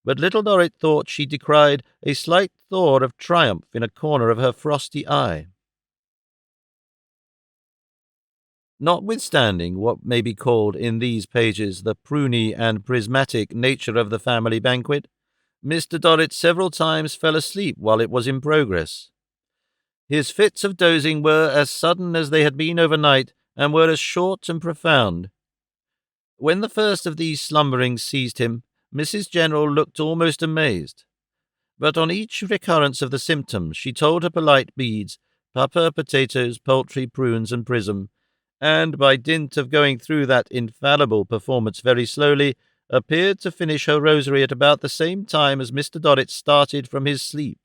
but little Dorrit thought she descried a slight thaw of triumph in a corner of her frosty eye. Notwithstanding what may be called in these pages the pruny and prismatic nature of the family banquet, Mr. Dorrit several times fell asleep while it was in progress. His fits of dozing were as sudden as they had been overnight, and were as short and profound. When the first of these slumberings seized him, Mrs. General looked almost amazed. But on each recurrence of the symptoms she told her polite beads, pupper, potatoes, poultry, prunes, and prism, and, by dint of going through that infallible performance very slowly, appeared to finish her rosary at about the same time as Mr. Dorrit started from his sleep.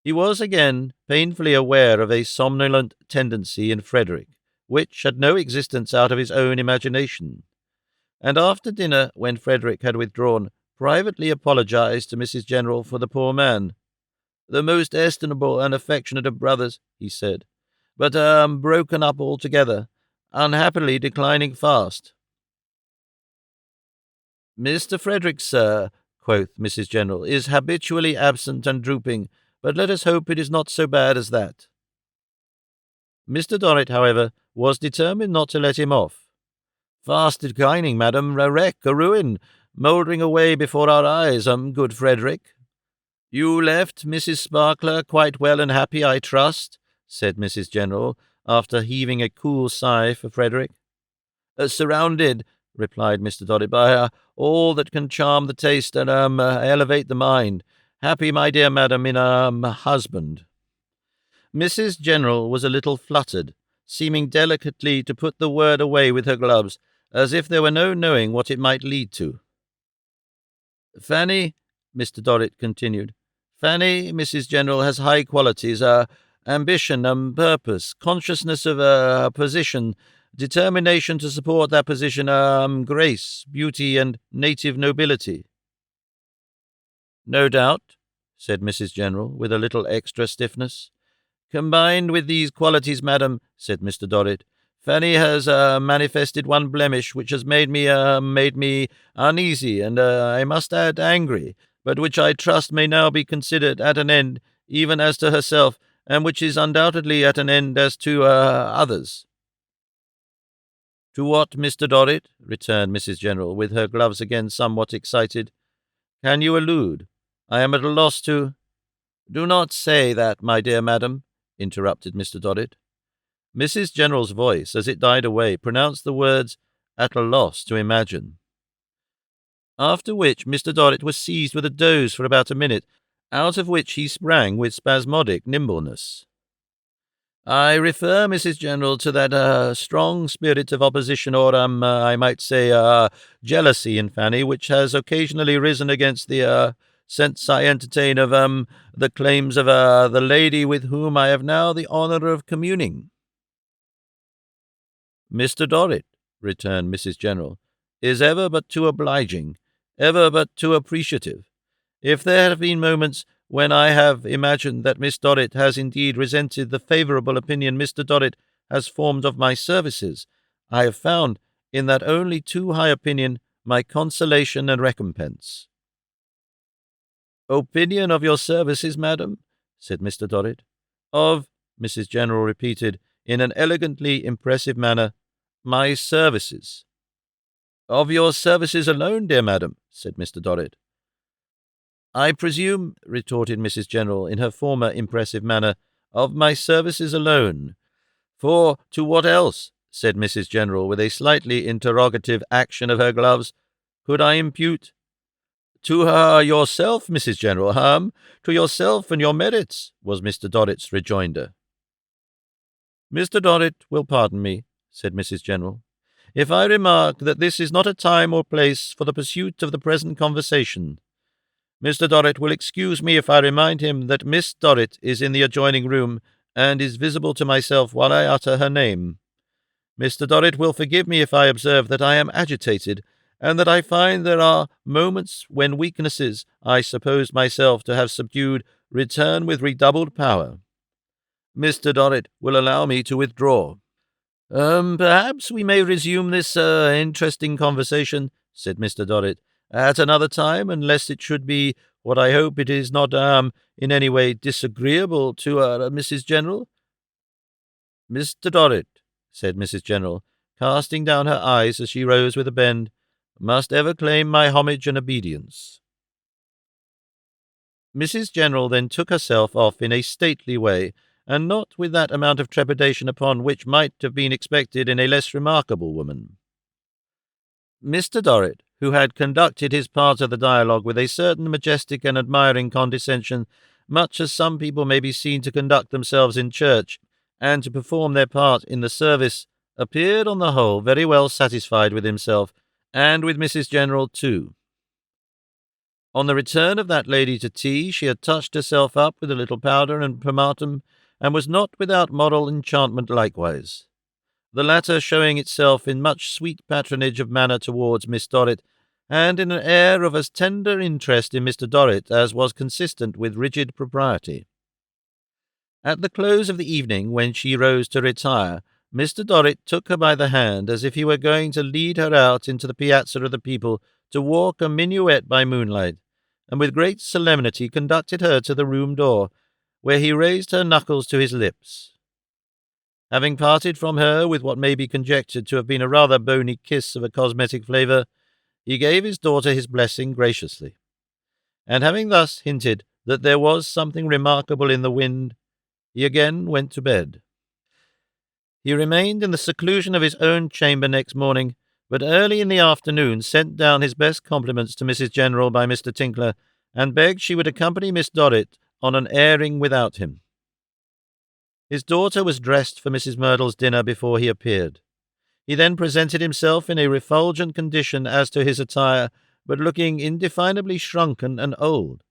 He was again painfully aware of a somnolent tendency in Frederick, which had no existence out of his own imagination, and after dinner, when Frederick had withdrawn, privately apologized to Mrs. General for the poor man. "The most estimable and affectionate of brothers," he said, "but broken up altogether, unhappily declining fast." "Mr. Frederick, sir," quoth Mrs. General, "is habitually absent and drooping, but let us hope it is not so bad as that." Mr. Dorrit, however, was determined not to let him off. "Fast declining, madam, a wreck, a ruin, mouldering away before our eyes, good Frederick." "You left Mrs. Sparkler quite well and happy, I trust?" said Mrs. General, after heaving a cool sigh for Frederick. "Surrounded," replied Mr. Dorrit, "by all that can charm the taste and elevate the mind. Happy, my dear madam, in a husband." Mrs. General was a little fluttered, seeming delicately to put the word away with her gloves, as if there were no knowing what it might lead to. "Fanny," Mr. Dorrit continued, "Fanny, Mrs. General, has high qualities, ambition, purpose, consciousness of a position, determination to support that position, grace, beauty, and native nobility." "No doubt," said Mrs. General, with a little extra stiffness. "Combined with these qualities, madam," said Mr. Dorrit, "Fanny has manifested one blemish which has made me uneasy, and I must add angry, but which I trust may now be considered at an end, even as to herself, and which is undoubtedly at an end as to others." "To what, Mr. Dorrit?" returned Mrs. General, with her gloves again somewhat excited. "Can you allude? I am at a loss to—" "Do not say that, my dear madam," interrupted Mr. Dorrit. Mrs. General's voice, as it died away, pronounced the words, "at a loss to imagine." After which Mr. Dorrit was seized with a doze for about a minute, out of which he sprang with spasmodic nimbleness. I refer, Mrs. General, to that strong spirit of opposition, or I might say jealousy in Fanny, which has occasionally risen against the sense I entertain of the claims of the lady with whom I have now the honour of communing. Mr. Dorrit, returned Mrs. General, is ever but too obliging, ever but too appreciative. If there have been moments when I have imagined that Miss Dorrit has indeed resented the favourable opinion Mr. Dorrit has formed of my services, I have found in that only too high opinion my consolation and recompense. Opinion of your services, madam? Said Mr. Dorrit. Of, Mrs. General repeated, in an elegantly impressive manner, my services. Of your services alone, dear madam, said Mr. Dorrit. I presume, retorted Mrs. General, in her former impressive manner, of my services alone. For to what else, said Mrs. General, with a slightly interrogative action of her gloves, could I impute? To yourself, Mrs. General, to yourself and your merits, was Mr. Dorrit's rejoinder. Mr. Dorrit will pardon me, said Mrs. General, if I remark that this is not a time or place for the pursuit of the present conversation. Mr. Dorrit will excuse me if I remind him that Miss Dorrit is in the adjoining room, and is visible to myself while I utter her name. Mr. Dorrit will forgive me if I observe that I am agitated, and that I find there are moments when weaknesses I supposed myself to have subdued return with redoubled power. Mr. Dorrit will allow me to withdraw. Perhaps we may resume this interesting conversation, said Mr. Dorrit, at another time, unless it should be what I hope it is not in any way disagreeable to Mrs. General. Mr. Dorrit, said Mrs. General, casting down her eyes as she rose with a bend, must ever claim my homage and obedience. Mrs. General then took herself off in a stately way, and not with that amount of trepidation upon which might have been expected in a less remarkable woman. Mr. Dorrit, who had conducted his part of the dialogue with a certain majestic and admiring condescension, much as some people may be seen to conduct themselves in church, and to perform their part in the service, appeared on the whole very well satisfied with himself, and with Mrs. General too. On the return of that lady to tea, she had touched herself up with a little powder and pomatum, and was not without moral enchantment likewise, the latter showing itself in much sweet patronage of manner towards Miss Dorrit, and in an air of as tender interest in Mr. Dorrit as was consistent with rigid propriety. At the close of the evening, when she rose to retire, Mr. Dorrit took her by the hand as if he were going to lead her out into the piazza of the people to walk a minuet by moonlight, and with great solemnity conducted her to the room door, where he raised her knuckles to his lips. Having parted from her with what may be conjectured to have been a rather bony kiss of a cosmetic flavour, he gave his daughter his blessing graciously, and having thus hinted that there was something remarkable in the wind, he again went to bed. He remained in the seclusion of his own chamber next morning, but early in the afternoon sent down his best compliments to Mrs. General by Mr. Tinkler, and begged she would accompany Miss Dorrit on an airing without him. His daughter was dressed for Mrs. Merdle's dinner before he appeared. He then presented himself in a refulgent condition as to his attire, but looking indefinably shrunken and old.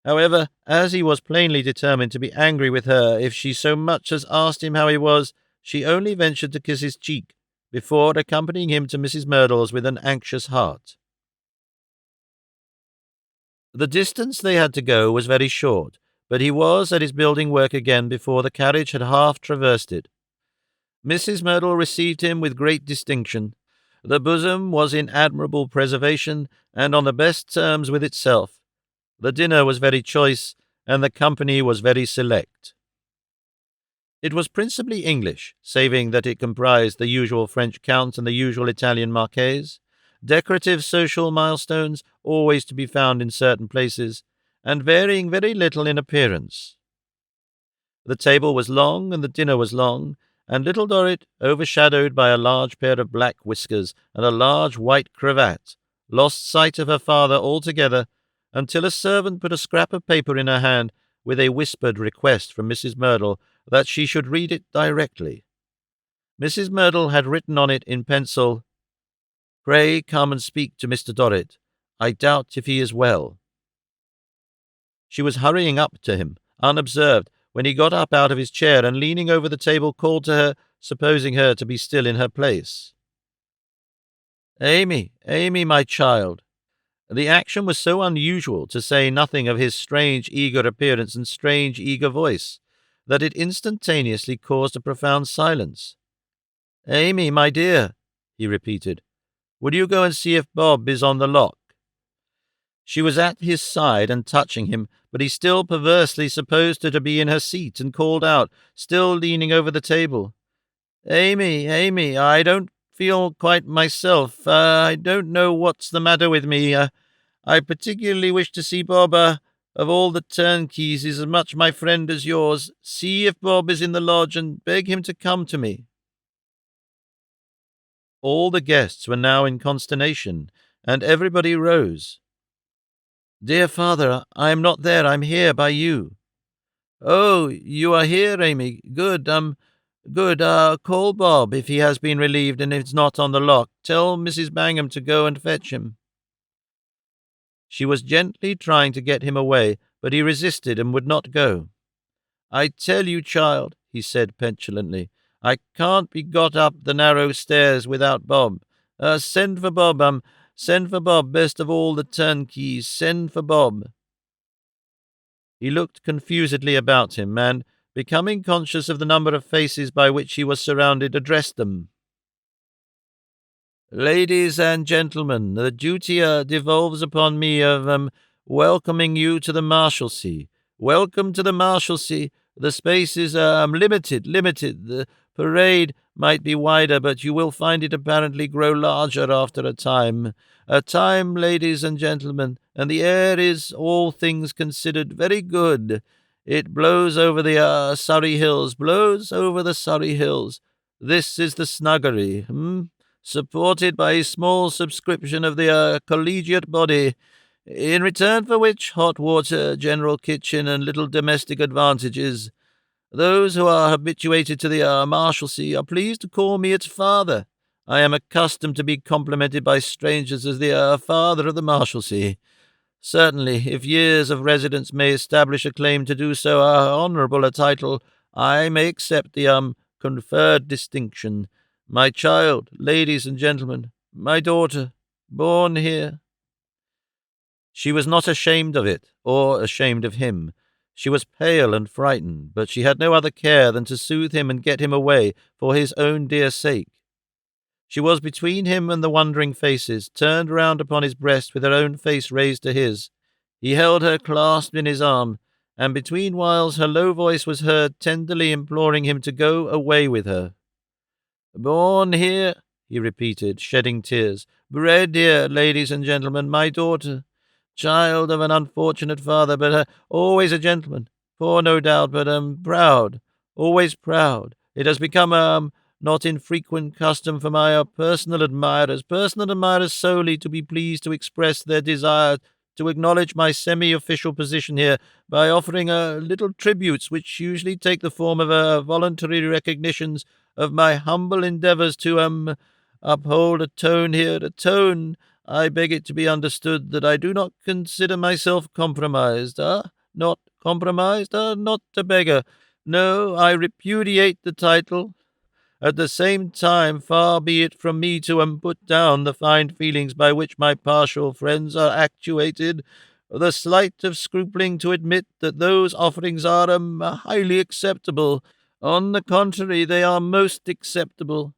However, as he was plainly determined to be angry with her if she so much as asked him how he was, she only ventured to kiss his cheek, before accompanying him to Mrs. Merdle's with an anxious heart. The distance they had to go was very short, but he was at his building work again before the carriage had half traversed it. Mrs. Merdle received him with great distinction. The bosom was in admirable preservation, and on the best terms with itself. The dinner was very choice, and the company was very select. It was principally English, saving that it comprised the usual French count and the usual Italian marquise, decorative social milestones always to be found in certain places, and varying very little in appearance. The table was long, and the dinner was long, and little Dorrit, overshadowed by a large pair of black whiskers and a large white cravat, lost sight of her father altogether, until a servant put a scrap of paper in her hand with a whispered request from Mrs. Merdle that she should read it directly. Mrs. Merdle had written on it in pencil, "Pray come and speak to Mr. Dorrit. I doubt if he is well." She was hurrying up to him, unobserved, when he got up out of his chair and, leaning over the table, called to her, supposing her to be still in her place. "Amy, Amy, my child." The action was so unusual, to say nothing of his strange, eager appearance and strange, eager voice, that it instantaneously caused a profound silence. "Amy, my dear," he repeated, "will you go and see if Bob is on the lock?" She was at his side and touching him, but he still perversely supposed her to be in her seat, and called out, still leaning over the table, "Amy, Amy, I don't feel quite myself. I don't know what's the matter with me. I particularly wish to see Bob. Of all the turnkeys, he's as much my friend as yours. See if Bob is in the lodge, and beg him to come to me." All the guests were now in consternation, and everybody rose. "Dear father, I am not there. I'm here by you." "Oh, you are here, Amy. Good. Good. Call Bob if he has been relieved and is not on the lock. Tell Mrs. Bangham to go and fetch him." She was gently trying to get him away, but he resisted and would not go. "I tell you, child," he said petulantly, "I can't be got up the narrow stairs without Bob. Send for Bob. Send for Bob, best of all the turnkeys. Send for Bob." He looked confusedly about him, and, becoming conscious of the number of faces by which he was surrounded, addressed them. "Ladies and gentlemen, the duty devolves upon me of welcoming you to the Marshalsea. Welcome to the Marshalsea. The space is limited. The parade might be wider, but you will find it apparently grow larger after a time. A time, ladies and gentlemen, and the air is, all things considered, very good. It blows over the Surrey Hills, blows over the Surrey Hills. This is the snuggery, supported by a small subscription of the collegiate body, in return for which hot water, general kitchen, and little domestic advantages. Those who are habituated to the Marshalsea are pleased to call me its father. I am accustomed to be complimented by strangers as the father of the Marshalsea. Certainly, if years of residence may establish a claim to do so honourable a title, I may accept the conferred distinction. My child, ladies and gentlemen, my daughter, born here." She was not ashamed of it, or ashamed of him. She was pale and frightened, but she had no other care than to soothe him and get him away for his own dear sake. She was between him and the wondering faces, turned round upon his breast with her own face raised to his. He held her clasped in his arm, and between whiles her low voice was heard tenderly imploring him to go away with her. "Born here," he repeated, shedding tears. "Bred here, ladies and gentlemen, my daughter. Child of an unfortunate father, but always a gentleman. Poor, no doubt, but proud. Always proud. It has become not infrequent custom for my personal admirers solely, to be pleased to express their desire to acknowledge my semi-official position here by offering little tributes, which usually take the form of voluntary recognitions of my humble endeavours to uphold a tone here, a tone. I beg it to be understood that I do not consider myself compromised. Not compromised? Not a beggar. No, I repudiate the title. At the same time, far be it from me to put down the fine feelings by which my partial friends are actuated, the slight of scrupling to admit that those offerings are highly acceptable. On the contrary, they are most acceptable.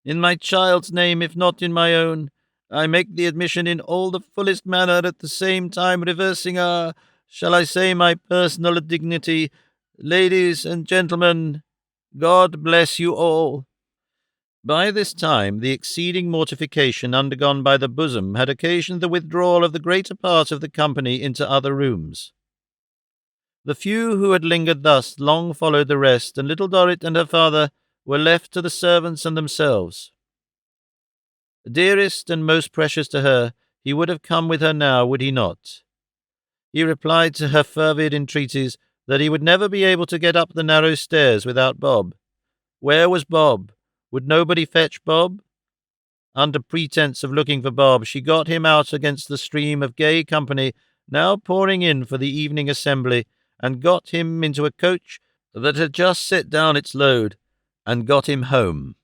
In my child's name, if not in my own, I make the admission in all the fullest manner, at the same time reversing shall I say, my personal dignity. Ladies and gentlemen, God bless you all." By this time the exceeding mortification undergone by the bosom had occasioned the withdrawal of the greater part of the company into other rooms. The few who had lingered thus long followed the rest, and little Dorrit and her father were left to the servants and themselves. Dearest and most precious to her, he would have come with her now, would he not? He replied to her fervid entreaties that he would never be able to get up the narrow stairs without Bob. Where was Bob? Would nobody fetch Bob? Under pretence of looking for Bob, she got him out against the stream of gay company now pouring in for the evening assembly, and got him into a coach that had just set down its load, and got him home.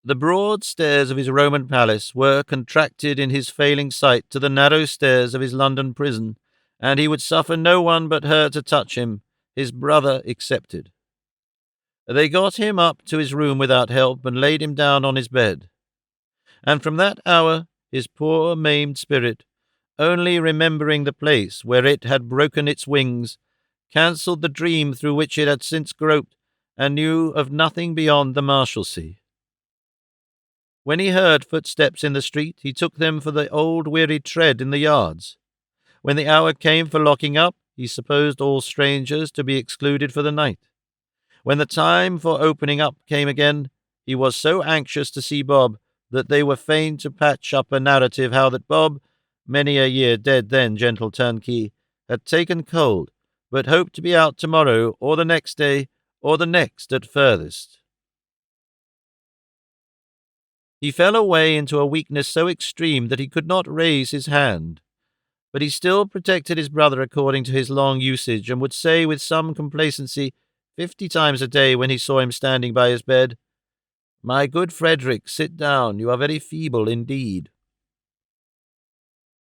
The broad stairs of his Roman palace were contracted in his failing sight to the narrow stairs of his London prison, and he would suffer no one but her to touch him, his brother excepted. They got him up to his room without help, and laid him down on his bed. And from that hour his poor maimed spirit, only remembering the place where it had broken its wings, cancelled the dream through which it had since groped, and knew of nothing beyond the Marshalsea. When he heard footsteps in the street, he took them for the old weary tread in the yards. When the hour came for locking up, he supposed all strangers to be excluded for the night. When the time for opening up came again, he was so anxious to see Bob that they were fain to patch up a narrative how that Bob, many a year dead then, gentle turnkey, had taken cold, but hoped to be out tomorrow, or the next day, or the next at furthest. He fell away into a weakness so extreme that he could not raise his hand, but he still protected his brother according to his long usage, and would say with some complacency 50 times a day when he saw him standing by his bed, "My good Frederick, sit down, you are very feeble indeed."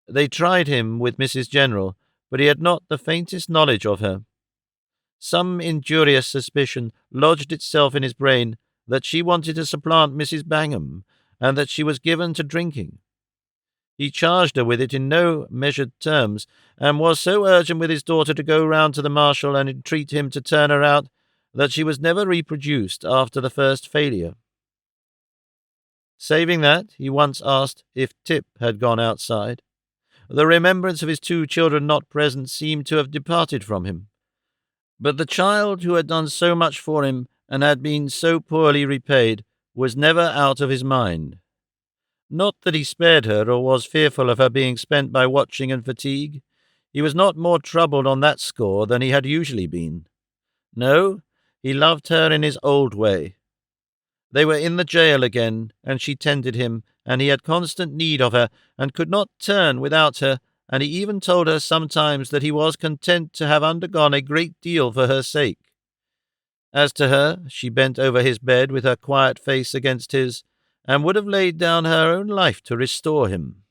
They tried him with Mrs. General, but he had not the faintest knowledge of her. Some injurious suspicion lodged itself in his brain that she wanted to supplant Mrs. Bangham, and that she was given to drinking. He charged her with it in no measured terms, and was so urgent with his daughter to go round to the Marshal and entreat him to turn her out, that she was never reproduced after the first failure. Saving that, he once asked if Tip had gone outside. The remembrance of his 2 children not present seemed to have departed from him. But the child who had done so much for him, and had been so poorly repaid, was never out of his mind. Not that he spared her, or was fearful of her being spent by watching and fatigue. He was not more troubled on that score than he had usually been. No, he loved her in his old way. They were in the jail again, and she tended him, and he had constant need of her, and could not turn without her, and he even told her sometimes that he was content to have undergone a great deal for her sake. As to her, she bent over his bed with her quiet face against his, and would have laid down her own life to restore him.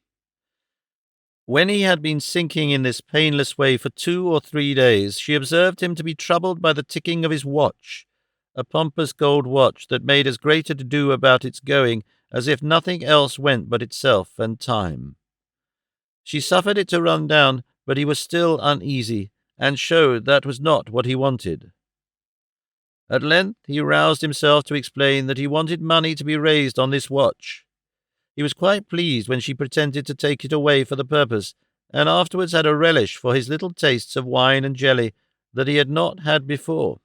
When he had been sinking in this painless way for 2 or 3 days, she observed him to be troubled by the ticking of his watch, a pompous gold watch that made as great a to-do about its going as if nothing else went but itself and time. She suffered it to run down, but he was still uneasy, and showed that was not what he wanted. At length he roused himself to explain that he wanted money to be raised on this watch. He was quite pleased when she pretended to take it away for the purpose, and afterwards had a relish for his little tastes of wine and jelly that he had not had before.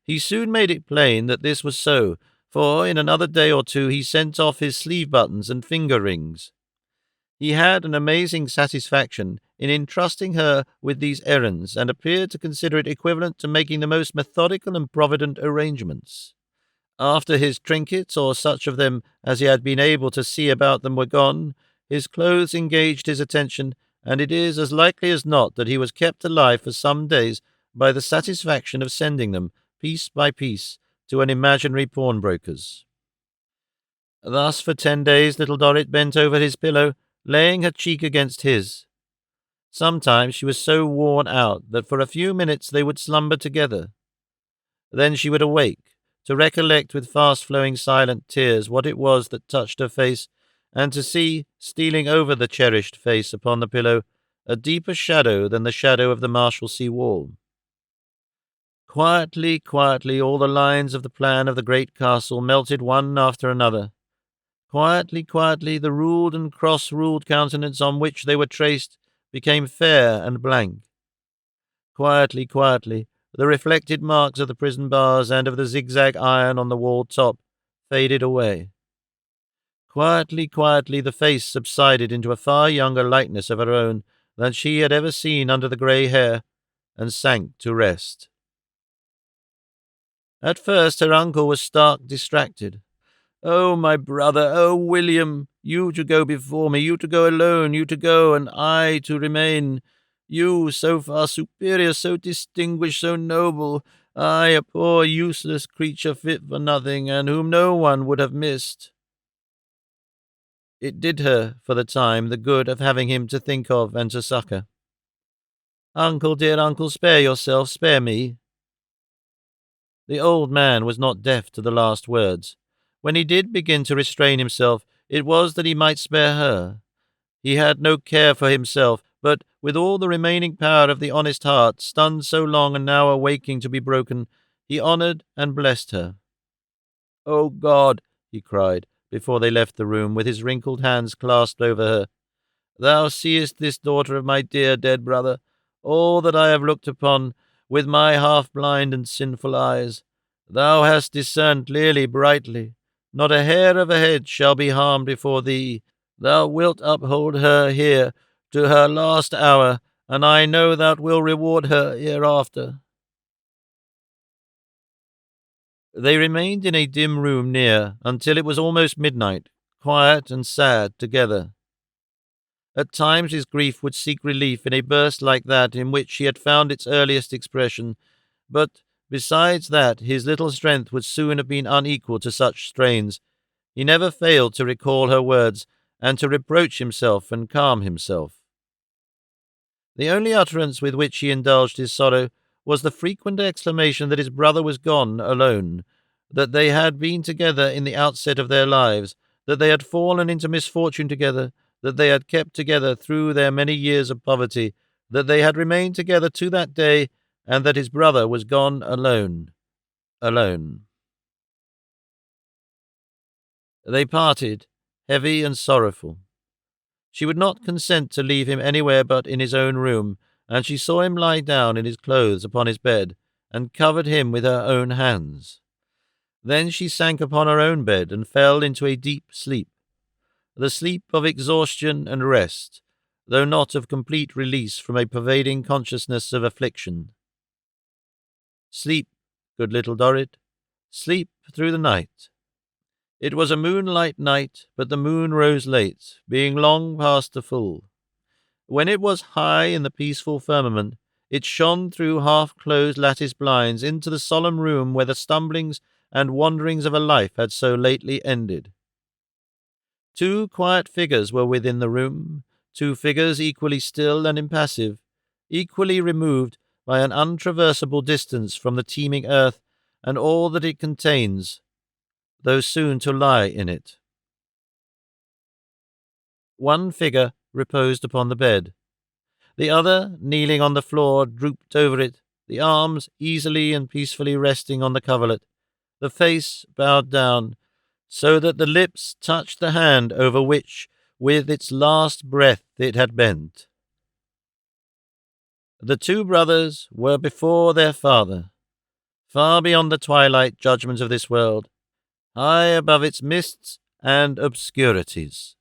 He soon made it plain that this was so, for in another day or 2 he sent off his sleeve-buttons and finger-rings. He had an amazing satisfaction in entrusting her with these errands, and appeared to consider it equivalent to making the most methodical and provident arrangements. After his trinkets, or such of them as he had been able to see about them, were gone, his clothes engaged his attention, and it is as likely as not that he was kept alive for some days by the satisfaction of sending them, piece by piece, to an imaginary pawnbroker's. Thus for 10 days little Dorrit bent over his pillow, laying her cheek against his. Sometimes she was so worn out that for a few minutes they would slumber together. Then she would awake, to recollect with fast-flowing silent tears what it was that touched her face, and to see, stealing over the cherished face upon the pillow, a deeper shadow than the shadow of the Marshalsea wall. Quietly, quietly, all the lines of the plan of the great castle melted one after another. Quietly, quietly, the ruled and cross-ruled countenance on which they were traced became fair and blank. Quietly, quietly, the reflected marks of the prison bars and of the zigzag iron on the wall top faded away. Quietly, quietly, the face subsided into a far younger likeness of her own than she had ever seen under the grey hair, and sank to rest. At first her uncle was stark distracted. "Oh, my brother! Oh, William! You to go before me, you to go alone, you to go, and I to remain. You, so far superior, so distinguished, so noble. I, a poor, useless creature fit for nothing, and whom no one would have missed." It did her, for the time, the good of having him to think of and to succour. "Uncle, dear uncle, spare yourself, spare me." The old man was not deaf to the last words. When he did begin to restrain himself, it was that he might spare her. He had no care for himself, but, with all the remaining power of the honest heart, stunned so long and now awaking to be broken, he honoured and blessed her. "O God," he cried, before they left the room, with his wrinkled hands clasped over her, "Thou seest this daughter of my dear dead brother, all that I have looked upon with my half-blind and sinful eyes. Thou hast discerned clearly, brightly. Not a hair of her head shall be harmed before thee. Thou wilt uphold her here to her last hour, and I know thou wilt reward her hereafter." They remained in a dim room near until it was almost midnight, quiet and sad together. At times his grief would seek relief in a burst like that in which he had found its earliest expression, but besides that his little strength would soon have been unequal to such strains. He never failed to recall her words, and to reproach himself and calm himself. The only utterance with which he indulged his sorrow was the frequent exclamation that his brother was gone alone, that they had been together in the outset of their lives, that they had fallen into misfortune together, that they had kept together through their many years of poverty, that they had remained together to that day, and that his brother was gone alone. Alone. They parted, heavy and sorrowful. She would not consent to leave him anywhere but in his own room, and she saw him lie down in his clothes upon his bed, and covered him with her own hands. Then she sank upon her own bed and fell into a deep sleep, the sleep of exhaustion and rest, though not of complete release from a pervading consciousness of affliction. Sleep, good little Dorrit, sleep through the night. It was a moonlight night, but the moon rose late, being long past the full. When it was high in the peaceful firmament, it shone through half-closed lattice blinds into the solemn room where the stumblings and wanderings of a life had so lately ended. 2 quiet figures were within the room, 2 figures equally still and impassive, equally removed by an untraversable distance from the teeming earth and all that it contains, though soon to lie in it. One figure reposed upon the bed. The other, kneeling on the floor, drooped over it, the arms easily and peacefully resting on the coverlet, the face bowed down, so that the lips touched the hand over which, with its last breath, it had bent. The 2 brothers were before their father, far beyond the twilight judgment of this world, high above its mists and obscurities.